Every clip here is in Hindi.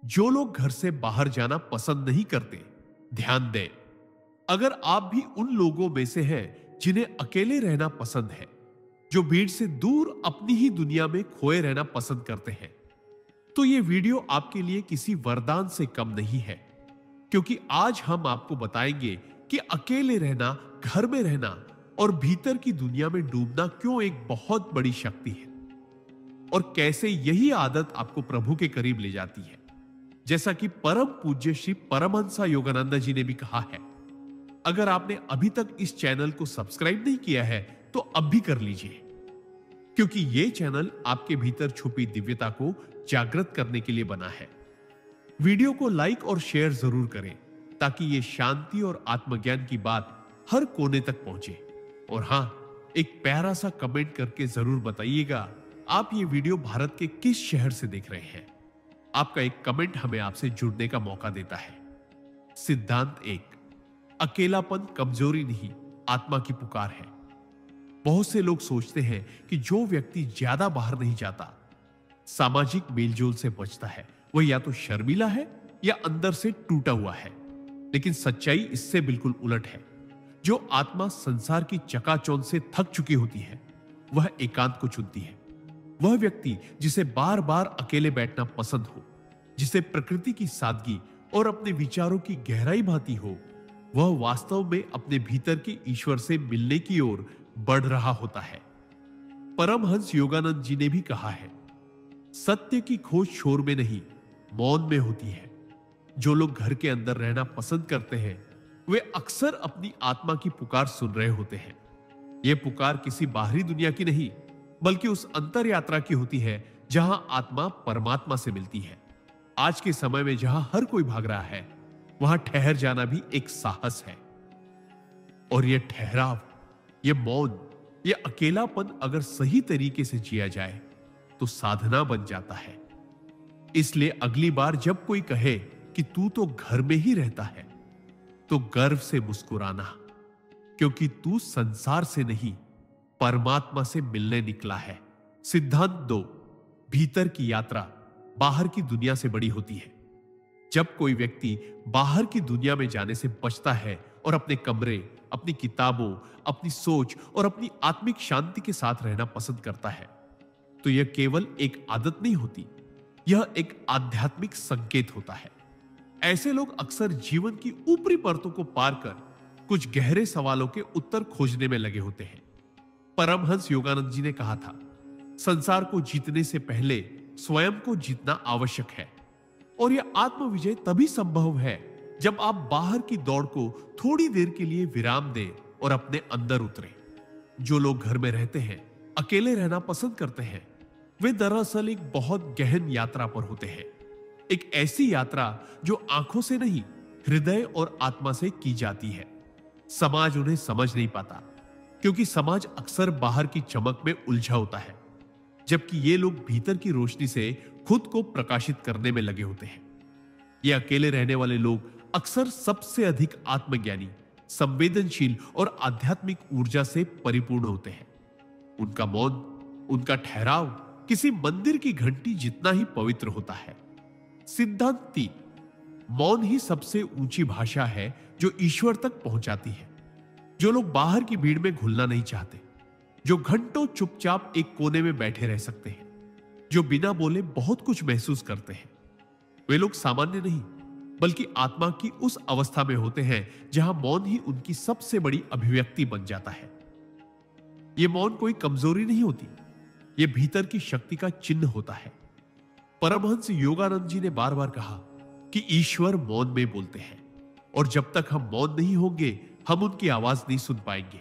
जो लोग घर से बाहर जाना पसंद नहीं करते, ध्यान दें। अगर आप भी उन लोगों में से हैं जिन्हें अकेले रहना पसंद है, जो भीड़ से दूर अपनी ही दुनिया में खोए रहना पसंद करते हैं, तो यह वीडियो आपके लिए किसी वरदान से कम नहीं है। क्योंकि आज हम आपको बताएंगे कि अकेले रहना, घर में रहना और भीतर की दुनिया में डूबना क्यों एक बहुत बड़ी शक्ति है और कैसे यही आदत आपको प्रभु के करीब ले जाती है। जैसा कि परम पूज्य श्री परमहंस योगानंद जी ने भी कहा है, अगर आपने अभी तक इस चैनल को सब्सक्राइब नहीं किया है तो अब भी कर लीजिए, क्योंकि यह चैनल आपके भीतर छुपी दिव्यता को जागृत करने के लिए बना है। वीडियो को लाइक और शेयर जरूर करें ताकि यह शांति और आत्मज्ञान की बात हर कोने तक पहुंचे। और हां, एक प्यारा सा कमेंट करके जरूर बताइएगा आप ये वीडियो भारत के किस शहर से देख रहे हैं। आपका एक कमेंट हमें आपसे जुड़ने का मौका देता है। सिद्धांत 1, अकेलापन कमजोरी नहीं, आत्मा की पुकार है। बहुत से लोग सोचते हैं कि जो व्यक्ति ज्यादा बाहर नहीं जाता, सामाजिक मेलजोल से बचता है, वह या तो शर्मीला है या अंदर से टूटा हुआ है। लेकिन सच्चाई इससे बिल्कुल उलट है। जो आत्मा संसार की चकाचौंध से थक चुकी होती है, वह एकांत को चुनती है। वह व्यक्ति जिसे बार बार अकेले बैठना पसंद हो, जिसे प्रकृति की सादगी और अपने विचारों की गहराई भाती हो, वह वास्तव में अपने भीतर के ईश्वर से मिलने की ओर बढ़ रहा होता है। परमहंस योगानंद जी ने भी कहा है, सत्य की खोज शोर में नहीं, मौन में होती है। जो लोग घर के अंदर रहना पसंद करते हैं, वे अक्सर अपनी आत्मा की पुकार सुन रहे होते हैं। यह पुकार किसी बाहरी दुनिया की नहीं, बल्कि उस अंतर यात्रा की होती है जहां आत्मा परमात्मा से मिलती है। आज के समय में जहां हर कोई भाग रहा है, वहां ठहर जाना भी एक साहस है। और यह ठहराव, यह मौन, यह अकेलापन अगर सही तरीके से जिया जाए तो साधना बन जाता है। इसलिए अगली बार जब कोई कहे कि तू तो घर में ही रहता है, तो गर्व से मुस्कुराना, क्योंकि तू संसार से नहीं, परमात्मा से मिलने निकला है। सिद्धांत 2, भीतर की यात्रा बाहर की दुनिया से बड़ी होती है। जब कोई व्यक्ति बाहर की दुनिया में जाने से बचता है और अपने कमरे, अपनी किताबों, अपनी सोच और अपनी आत्मिक शांति के साथ रहना पसंद करता है, तो यह केवल एक आदत नहीं होती, यह एक आध्यात्मिक संकेत होता है। ऐसे लोग अक्सर जीवन की ऊपरी परतों को पार कर कुछ गहरे सवालों के उत्तर खोजने में लगे होते हैं। परमहंस योगानंद जी ने कहा था, संसार को जीतने से पहले स्वयं को जीतना आवश्यक है। और यह आत्मविजय तभी संभव है जब आप बाहर की दौड़ को थोड़ी देर के लिए विराम दें और अपने अंदर उतरें। जो लोग घर में रहते हैं, अकेले रहना पसंद करते हैं, वे दरअसल एक बहुत गहन यात्रा पर होते हैं। एक ऐसी यात्रा जो आंखों से नहीं, हृदय और आत्मा से की जाती है। समाज उन्हें समझ नहीं पाता, क्योंकि समाज अक्सर बाहर की चमक में उलझा होता है, जबकि ये लोग भीतर की रोशनी से खुद को प्रकाशित करने में लगे होते हैं। ये अकेले रहने वाले लोग अक्सर सबसे अधिक आत्मज्ञानी, संवेदनशील और आध्यात्मिक ऊर्जा से परिपूर्ण होते हैं। उनका मौन, उनका ठहराव किसी मंदिर की घंटी जितना ही पवित्र होता है। सिद्धांत 3, मौन ही सबसे ऊंची भाषा है जो ईश्वर तक पहुंचाती है। जो लोग बाहर की भीड़ में घुलना नहीं चाहते, जो घंटों चुपचाप एक कोने में बैठे रह सकते हैं, जो बिना बोले बहुत कुछ महसूस करते हैं, वे लोग सामान्य नहीं, बल्कि आत्मा की उस अवस्था में होते हैं जहां मौन ही उनकी सबसे बड़ी अभिव्यक्ति बन जाता है। यह मौन कोई कमजोरी नहीं होती, यह भीतर की शक्ति का चिन्ह होता है। परमहंस योगानंद जी ने बार बार कहा कि ईश्वर मौन में बोलते हैं, और जब तक हम मौन नहीं होंगे, हम उनकी आवाज नहीं सुन पाएंगे।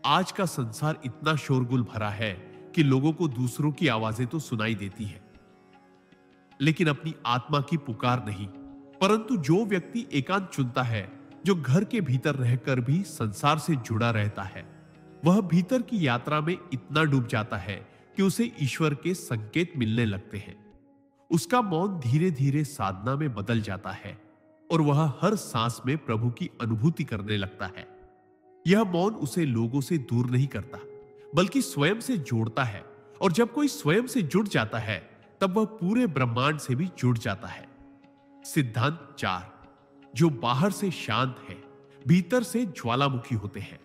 आज का संसार इतना शोरगुल भरा है कि लोगों को दूसरों की आवाजें तो सुनाई देती है, लेकिन अपनी आत्मा की पुकार नहीं। परंतु जो व्यक्ति एकांत चुनता है, जो घर के भीतर रहकर भी संसार से जुड़ा रहता है, वह भीतर की यात्रा में इतना डूब जाता है कि उसे ईश्वर के संकेत मिलने लगते हैं। उसका मौन धीरे धीरे साधना में बदल जाता है और वह हर सांस में प्रभु की अनुभूति करने लगता है। यह मौन उसे लोगों से दूर नहीं करता, बल्कि स्वयं से जोड़ता है, और जब कोई स्वयं से जुड़ जाता है, तब वह पूरे ब्रह्मांड से भी जुड़ जाता है। सिद्धांत 4, जो बाहर से शांत है, भीतर से ज्वालामुखी होते हैं।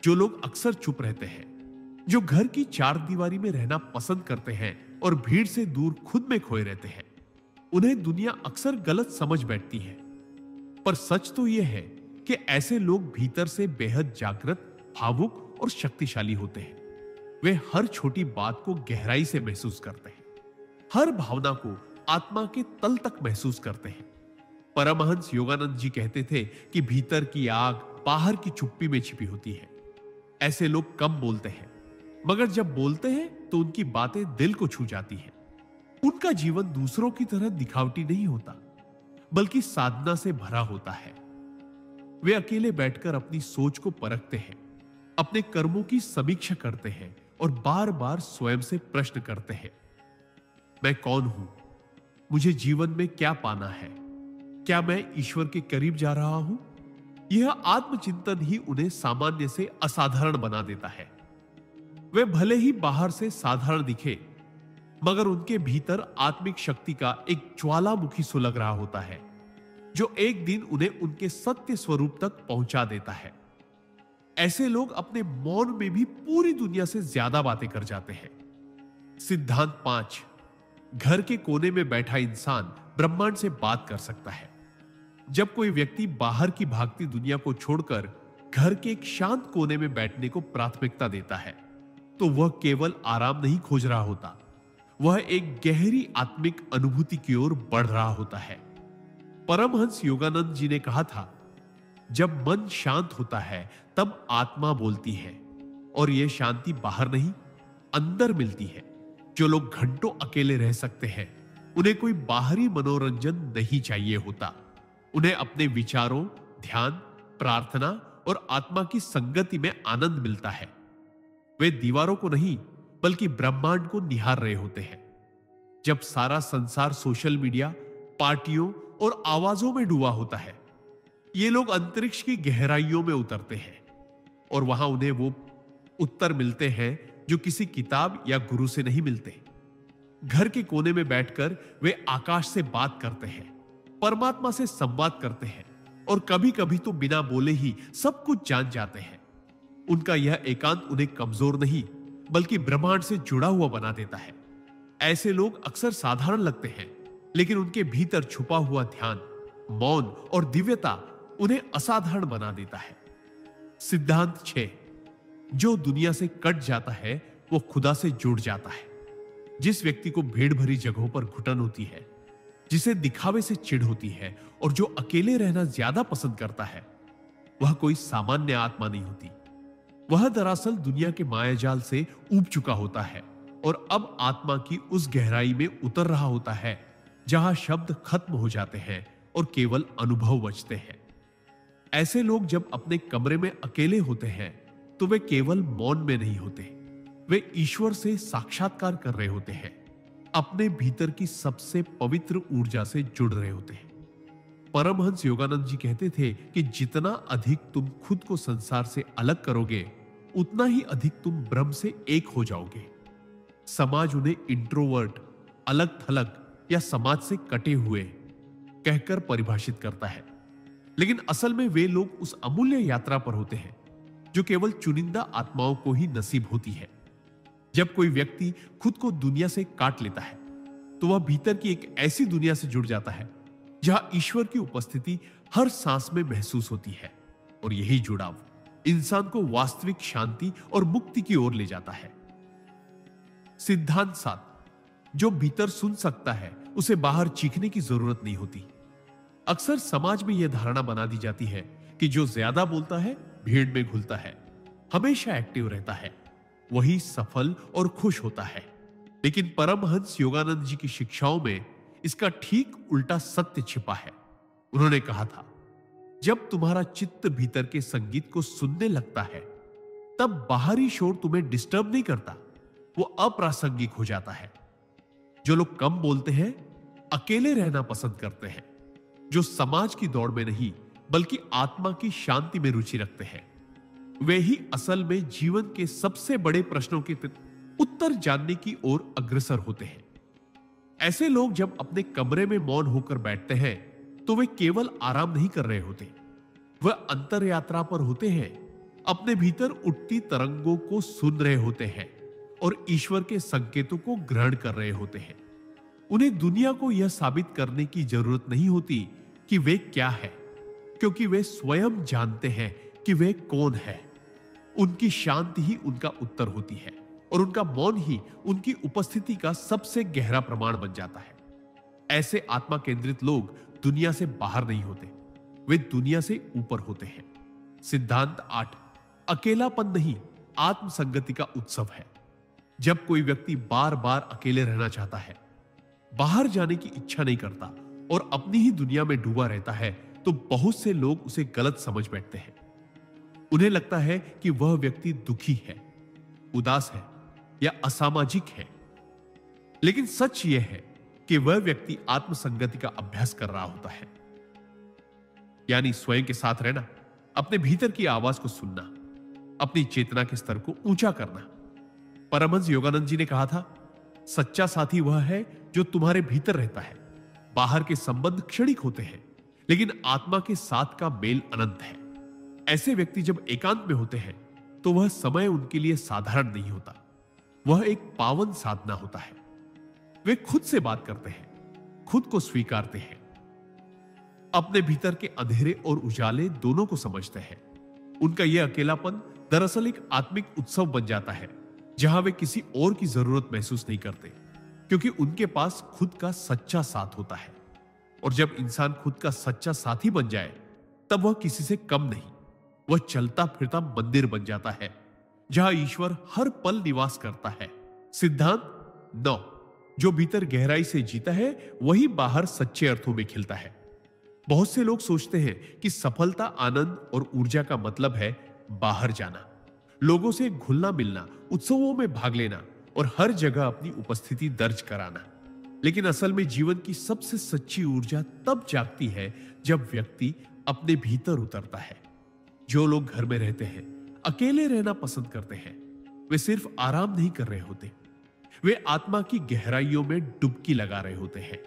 जो लोग अक्सर चुप रहते हैं, जो घर की चार दीवारी में रहना पसंद करते हैं और भीड़ से दूर खुद में खोए रहते हैं, उन्हें दुनिया अक्सर गलत समझ बैठती है। पर सच तो यह है कि ऐसे लोग भीतर से बेहद जागृत, भावुक और शक्तिशाली होते हैं। वे हर छोटी बात को गहराई से महसूस करते हैं, हर भावना को आत्मा के तल तक महसूस करते हैं। परमहंस योगानंद जी कहते थे कि भीतर की आग बाहर की चुप्पी में छिपी होती है। ऐसे लोग कम बोलते हैं, मगर जब बोलते हैं तो उनकी बातें दिल को छू जाती हैं। उनका जीवन दूसरों की तरह दिखावटी नहीं होता, बल्कि साधना से भरा होता है। वे अकेले बैठकर अपनी सोच को परखते हैं, अपने कर्मों की समीक्षा करते हैं और बार बार स्वयं से प्रश्न करते हैं, मैं कौन हूं? मुझे जीवन में क्या पाना है? क्या मैं ईश्वर के करीब जा रहा हूं? यह आत्मचिंतन ही उन्हें सामान्य से असाधारण बना देता है। वे भले ही बाहर से साधारण दिखे, मगर उनके भीतर आत्मिक शक्ति का एक ज्वालामुखी सुलग रहा होता है, जो एक दिन उन्हें उनके सत्य स्वरूप तक पहुंचा देता है। ऐसे लोग अपने मौन में भी पूरी दुनिया से ज्यादा बातें कर जाते हैं। सिद्धांत 5, घर के कोने में बैठा इंसान ब्रह्मांड से बात कर सकता है। जब कोई व्यक्ति बाहर की भागती दुनिया को छोड़कर घर के एक शांत कोने में बैठने को प्राथमिकता देता है, तो वह केवल आराम नहीं खोज रहा होता, वह एक गहरी आत्मिक अनुभूति की ओर बढ़ रहा होता है। परमहंस योगानंद जी ने कहा था, जब मन शांत होता है तब आत्मा बोलती है, और यह शांति बाहर नहीं, अंदर मिलती है। जो लोग घंटों अकेले रह सकते हैं, उन्हें कोई बाहरी मनोरंजन नहीं चाहिए होता। उन्हें अपने विचारों, ध्यान, प्रार्थना और आत्मा की संगति में आनंद मिलता है। वे दीवारों को नहीं, बल्कि ब्रह्मांड को निहार रहे होते हैं। जब सारा संसार सोशल मीडिया, पार्टियों और आवाजों में डूबा होता है, ये लोग अंतरिक्ष की गहराइयों में उतरते हैं और वहां उन्हें वो उत्तर मिलते हैं जो किसी किताब या गुरु से नहीं मिलते। घर के कोने में बैठकर वे आकाश से बात करते हैं, परमात्मा से संवाद करते हैं और कभी कभी तो बिना बोले ही सब कुछ जान जाते हैं। उनका यह एकांत उन्हें कमजोर नहीं, बल्कि ब्रह्मांड से जुड़ा हुआ बना देता है। ऐसे लोग अक्सर साधारण लगते हैं, लेकिन उनके भीतर छुपा हुआ ध्यान, मौन और दिव्यता उन्हें असाधारण बना देता है। सिद्धांत 6, जो दुनिया से कट जाता है वो खुदा से जुड़ जाता है। जिस व्यक्ति को भीड़ भरी जगहों पर घुटन होती है, जिसे दिखावे से चिढ़ होती है और जो अकेले रहना ज्यादा पसंद करता है, वह कोई सामान्य आत्मा नहीं होती। वह दरअसल दुनिया के मायाजाल से ऊब चुका होता है और अब आत्मा की उस गहराई में उतर रहा होता है जहां शब्द खत्म हो जाते हैं और केवल अनुभव बचते हैं। ऐसे लोग जब अपने कमरे में अकेले होते हैं तो वे केवल मौन में नहीं होते, वे ईश्वर से साक्षात्कार कर रहे होते हैं, अपने भीतर की सबसे पवित्र ऊर्जा से जुड़ रहे होते हैं। परमहंस योगानंद जी कहते थे कि जितना अधिक तुम खुद को संसार से अलग करोगे, उतना ही अधिक तुम ब्रह्म से एक हो जाओगे। समाज उन्हें इंट्रोवर्ट, अलग थलग या समाज से कटे हुए कहकर परिभाषित करता है, लेकिन असल में वे लोग उस अमूल्य यात्रा पर होते हैं जो केवल चुनिंदा आत्माओं को ही नसीब होती है। जब कोई व्यक्ति खुद को दुनिया से काट लेता है, तो वह भीतर की एक ऐसी दुनिया से जुड़ जाता है जहां ईश्वर की उपस्थिति हर सांस में महसूस होती है, और यही जुड़ाव इंसान को वास्तविक शांति और मुक्ति की ओर ले जाता है। सिद्धांत 7, जो भीतर सुन सकता है उसे बाहर चीखने की जरूरत नहीं होती। अक्सर समाज में यह धारणा बना दी जाती है कि जो ज्यादा बोलता है, भीड़ में घुलता है, हमेशा एक्टिव रहता है, वही सफल और खुश होता है। लेकिन परमहंस योगानंद जी की शिक्षाओं में इसका ठीक उल्टा सत्य छिपा है। उन्होंने कहा था, जब तुम्हारा चित्त भीतर के संगीत को सुनने लगता है, तब बाहरी शोर तुम्हें डिस्टर्ब नहीं करता, वो अप्रासंगिक हो जाता है। जो लोग कम बोलते हैं, अकेले रहना पसंद करते हैं, जो समाज की दौड़ में नहीं बल्कि आत्मा की शांति में रुचि रखते हैं, वे ही असल में जीवन के सबसे बड़े प्रश्नों के उत्तर जानने की ओर अग्रसर होते हैं। ऐसे लोग जब अपने कमरे में मौन होकर बैठते हैं तो वे केवल आराम नहीं कर रहे होते, वह अंतर यात्रा पर होते हैं, अपने भीतर उठती तरंगों को सुन रहे होते हैं और ईश्वर के संकेतों को ग्रहण कर रहे होते हैं। उन्हें दुनिया को यह साबित करने की जरूरत नहीं होती कि वे क्या है, क्योंकि वे स्वयं जानते हैं कि वे कौन है। उनकी शांति ही उनका उत्तर होती है और उनका मौन ही उनकी उपस्थिति का सबसे गहरा प्रमाण बन जाता है। ऐसे आत्मा केंद्रित लोग दुनिया से बाहर नहीं होते, वे दुनिया से ऊपर होते हैं। सिद्धांत 8, अकेलापन नहीं, आत्मसंगति का उत्सव है। जब कोई व्यक्ति बार बार अकेले रहना चाहता है, बाहर जाने की इच्छा नहीं करता और अपनी ही दुनिया में डूबा रहता है, तो बहुत से लोग उसे गलत समझ बैठते हैं। उन्हें लगता है कि वह व्यक्ति दुखी है, उदास है या असामाजिक है। लेकिन सच यह है कि वह व्यक्ति आत्मसंगति का अभ्यास कर रहा होता है, यानी स्वयं के साथ रहना, अपने भीतर की आवाज को सुनना, अपनी चेतना के स्तर को ऊंचा करना। परमहंस योगानंद जी ने कहा था, सच्चा साथी वह है जो तुम्हारे भीतर रहता है। बाहर के संबंध क्षणिक होते हैं, लेकिन आत्मा के साथ का मेल अनंत है। ऐसे व्यक्ति जब एकांत में होते हैं तो वह समय उनके लिए साधारण नहीं होता, वह एक पावन साधना होता है। वे खुद से बात करते हैं, खुद को स्वीकारते हैं, अपने भीतर के अंधेरे और उजाले दोनों को समझते हैं। उनका यह अकेलापन दरअसल एक आत्मिक उत्सव बन जाता है, जहां वे किसी और की जरूरत महसूस नहीं करते, क्योंकि उनके पास खुद का सच्चा साथ होता है। और जब इंसान खुद का सच्चा साथी बन जाए, तब वह किसी से कम नहीं, वह चलता फिरता मंदिर बन जाता है, जहां ईश्वर हर पल निवास करता है। सिद्धांत 9, जो भीतर गहराई से जीता है वही बाहर सच्चे अर्थों में खिलता है। बहुत से लोग सोचते हैं कि सफलता, आनंद और ऊर्जा का मतलब है बाहर जाना, लोगों से घुलना मिलना, उत्सवों में भाग लेना और हर जगह अपनी उपस्थिति दर्ज कराना। लेकिन असल में जीवन की सबसे सच्ची ऊर्जा तब जागती है जब व्यक्ति अपने भीतर उतरता है। जो लोग घर में रहते हैं, अकेले रहना पसंद करते हैं, वे सिर्फ आराम नहीं कर रहे होते, वे आत्मा की गहराइयों में डुबकी लगा रहे होते हैं।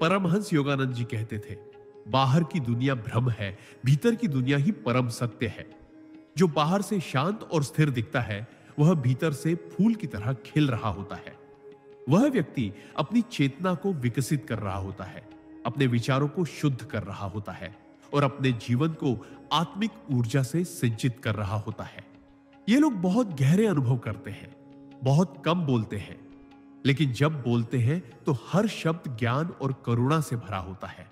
परमहंस योगानंद जी कहते थे, बाहर की दुनिया भ्रम है, भीतर की दुनिया ही परम सत्य है। जो बाहर से शांत और स्थिर दिखता है, वह भीतर से फूल की तरह खिल रहा होता है। वह व्यक्ति अपनी चेतना को विकसित कर रहा होता है, अपने विचारों को शुद्ध कर रहा होता है और अपने जीवन को आत्मिक ऊर्जा से सिंचित कर रहा होता है। ये लोग बहुत गहरे अनुभव करते हैं, बहुत कम बोलते हैं, लेकिन जब बोलते हैं तो हर शब्द ज्ञान और करुणा से भरा होता है।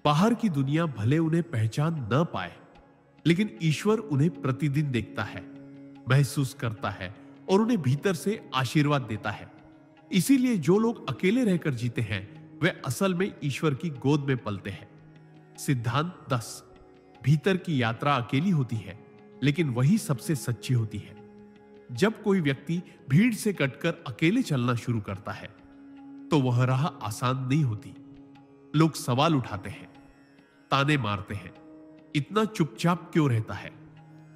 बाहर की दुनिया भले उन्हें पहचान न पाए, लेकिन ईश्वर उन्हें प्रतिदिन देखता है, महसूस करता है और उन्हें भीतर से आशीर्वाद देता है। इसीलिए जो लोग अकेले रहकर जीते हैं, वे असल में ईश्वर की गोद में पलते हैं। सिद्धांत 10, भीतर की यात्रा अकेली होती है, लेकिन वही सबसे सच्ची होती है। जब कोई व्यक्ति भीड़ से कटकर अकेले चलना शुरू करता है, तो वह राह आसान नहीं होती। लोग सवाल उठाते हैं, ताने मारते हैं, इतना चुपचाप क्यों रहता है,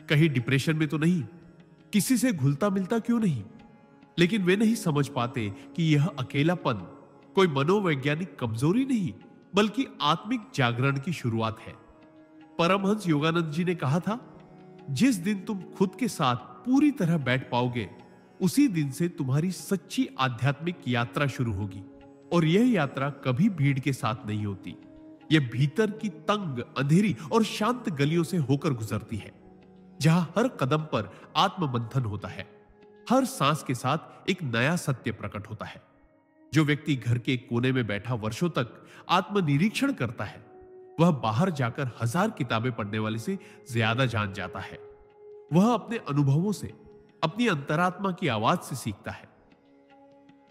कहीं डिप्रेशन में तो नहीं, किसी से घुलता मिलता क्यों नहीं। लेकिन वे नहीं समझ पाते कि यह अकेलापन कोई मनोवैज्ञानिक कमजोरी नहीं, बल्कि आत्मिक जागरण की शुरुआत है। परमहंस योगानंद जी ने कहा था, जिस दिन तुम खुद के साथ पूरी तरह बैठ पाओगे, उसी दिन से तुम्हारी सच्ची आध्यात्मिक यात्रा शुरू होगी। और यह यात्रा कभी भीड़ के साथ नहीं होती, यह भीतर की तंग, अंधेरी और शांत गलियों से होकर गुजरती है, जहां हर कदम पर आत्ममंथन होता है, हर सांस के साथ एक नया सत्य प्रकट होता है। जो व्यक्ति घर के कोने में बैठा वर्षों तक आत्मनिरीक्षण करता है, वह बाहर जाकर 1000 किताबें पढ़ने वाले से ज्यादा जान जाता है। वह अपने अनुभवों से, अपनी अंतरात्मा की आवाज से सीखता है।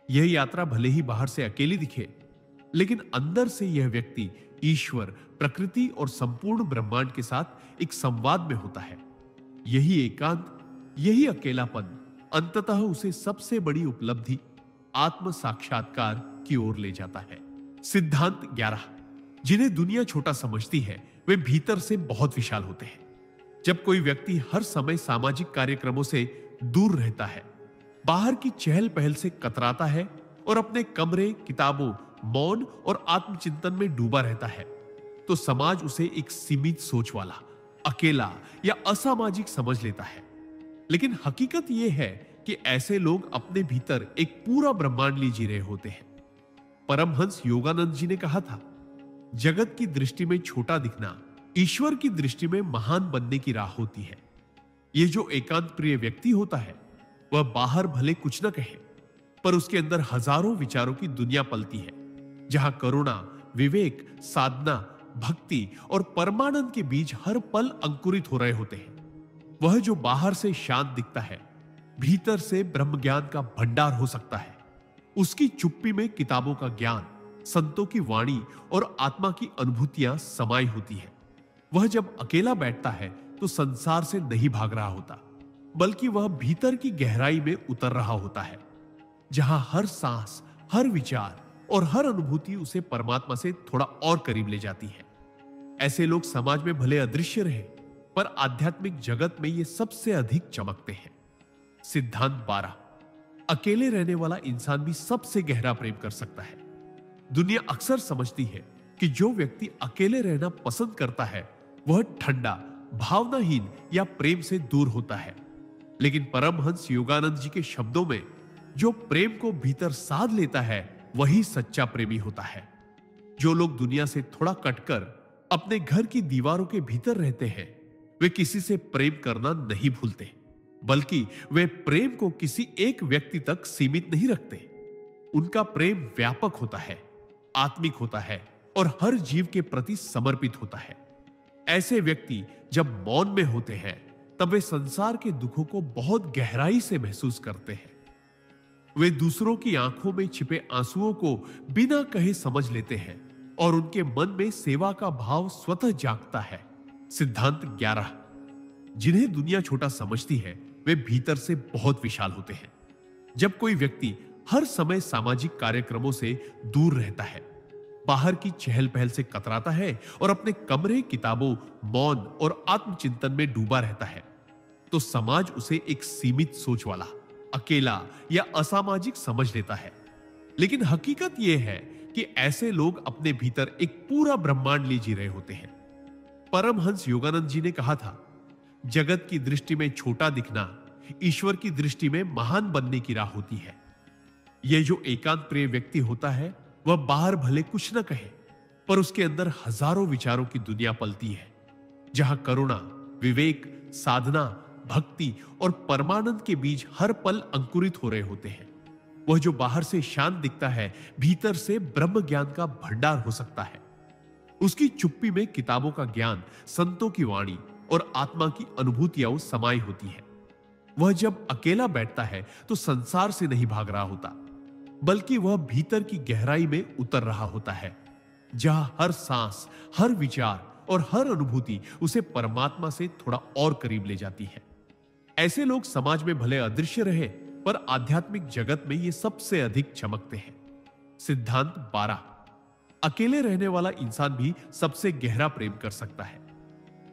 यह यात्रा भले ही बाहर से अकेली दिखे, लेकिन अंदर से यह व्यक्ति ईश्वर, प्रकृति और संपूर्ण ब्रह्मांड के साथ एक संवाद में होता है। यही एकांत, यही अकेलापन अंततः उसे सबसे बड़ी उपलब्धि, आत्म साक्षात्कार की ओर ले जाता है। सिद्धांत 11, जिन्हें दुनिया छोटा समझती है, वे भीतर से बहुत विशाल होते हैं। जब कोई व्यक्ति हर समय सामाजिक कार्यक्रमों से दूर रहता है, बाहर की चहल पहल से कतराता है, और अपने कमरे, किताबों, मौन और आत्मचिंतन में डूबा रहता है, तो समाज उसे एक सीमित सोच वाला, अकेला या असामाजिक समझ लेता है। लेकिन हकीकत यह है कि ऐसे लोग अपने भीतर एक पूरा ब्रह्मांड लिए जी रहे होते हैं। परमहंस योगानंद जी ने कहा था, जगत की दृष्टि में छोटा दिखना ईश्वर की दृष्टि में महान बनने की राह होती है। यह जो एकांत प्रिय व्यक्ति होता है, वह बाहर भले कुछ न कहे, पर उसके अंदर हजारों विचारों की दुनिया पलती है, जहां करुणा, विवेक, साधना, भक्ति और परमानंद के बीज हर पल अंकुरित हो रहे होते हैं। वह जो बाहर से शांत दिखता है, भीतर से ब्रह्म ज्ञान का भंडार हो सकता है। उसकी चुप्पी में किताबों का ज्ञान, संतों की वाणी और आत्मा की अनुभूतियां समाई होती है। वह जब अकेला बैठता है तो संसार से नहीं भाग रहा होता, बल्कि वह भीतर की गहराई में उतर रहा होता है, जहां हर सांस, हर विचार और हर अनुभूति उसे परमात्मा से थोड़ा और करीब ले जाती है। ऐसे लोग समाज में भले अदृश्य रहे, पर आध्यात्मिक जगत में ये सबसे अधिक चमकते हैं। सिद्धांत 12। अकेले रहने वाला इंसान भी सबसे गहरा प्रेम कर सकता है। दुनिया अक्सर समझती है कि जो व्यक्ति अकेले रहना पसंद करता है, वह ठंडा, भावनाहीन या प्रेम से दूर होता है। लेकिन परमहंस योगानंद जी के शब्दों में, जो प्रेम को भीतर साध लेता है, वही सच्चा प्रेमी होता है। जो लोग दुनिया से थोड़ा कटकर अपने घर की दीवारों के भीतर रहते हैं, वे किसी से प्रेम करना नहीं भूलते, बल्कि वे प्रेम को किसी एक व्यक्ति तक सीमित नहीं रखते। उनका प्रेम व्यापक होता है, आत्मिक होता है और हर जीव के प्रति समर्पित होता है। ऐसे व्यक्ति जब मौन में होते हैं, तब वे संसार के दुखों को बहुत गहराई से महसूस करते हैं। वे दूसरों की आंखों में छिपे आंसुओं को बिना कहे समझ लेते हैं और उनके मन में सेवा का भाव स्वतः जागता है। सिद्धांत 11। जिन्हें दुनिया छोटा समझती है, वे भीतर से बहुत विशाल होते हैं। जब कोई व्यक्ति हर समय सामाजिक कार्यक्रमों से दूर रहता है, बाहर की चहल पहल से कतराता है और अपने कमरे, किताबों, मौन और आत्मचिंतन में डूबा रहता है, तो समाज उसे एक सीमित सोच वाला, अकेला या असामाजिक समझ लेता है। लेकिन हकीकत यह है कि ऐसे लोग अपने भीतर एक पूरा ब्रह्मांड लिए जी रहे होते हैं। परमहंस योगानंद जी ने कहा था, जगत की दृष्टि में छोटा दिखना ईश्वर की दृष्टि में महान बनने की राह होती है। यह जो एकांत प्रिय व्यक्ति होता है, वह बाहर भले कुछ न कहे, पर उसके अंदर हजारों विचारों की दुनिया पलती है, जहां करुणा, विवेक, साधना, भक्ति और परमानंद के बीज हर पल अंकुरित हो रहे होते हैं। वह जो बाहर से शांत दिखता है, भीतर से ब्रह्म ज्ञान का भंडार हो सकता है। उसकी चुप्पी में किताबों का ज्ञान, संतों की वाणी और आत्मा की अनुभूतियां समाई होती है। वह जब अकेला बैठता है तो संसार से नहीं भाग रहा होता, बल्कि वह भीतर की गहराई में उतर रहा होता है, जहां हर सांस, हर विचार और हर अनुभूति उसे परमात्मा से थोड़ा और करीब ले जाती है। ऐसे लोग समाज में भले अदृश्य रहे, पर आध्यात्मिक जगत में ये सबसे अधिक चमकते हैं। सिद्धांत 12। अकेले रहने वाला इंसान भी सबसे गहरा प्रेम कर सकता है।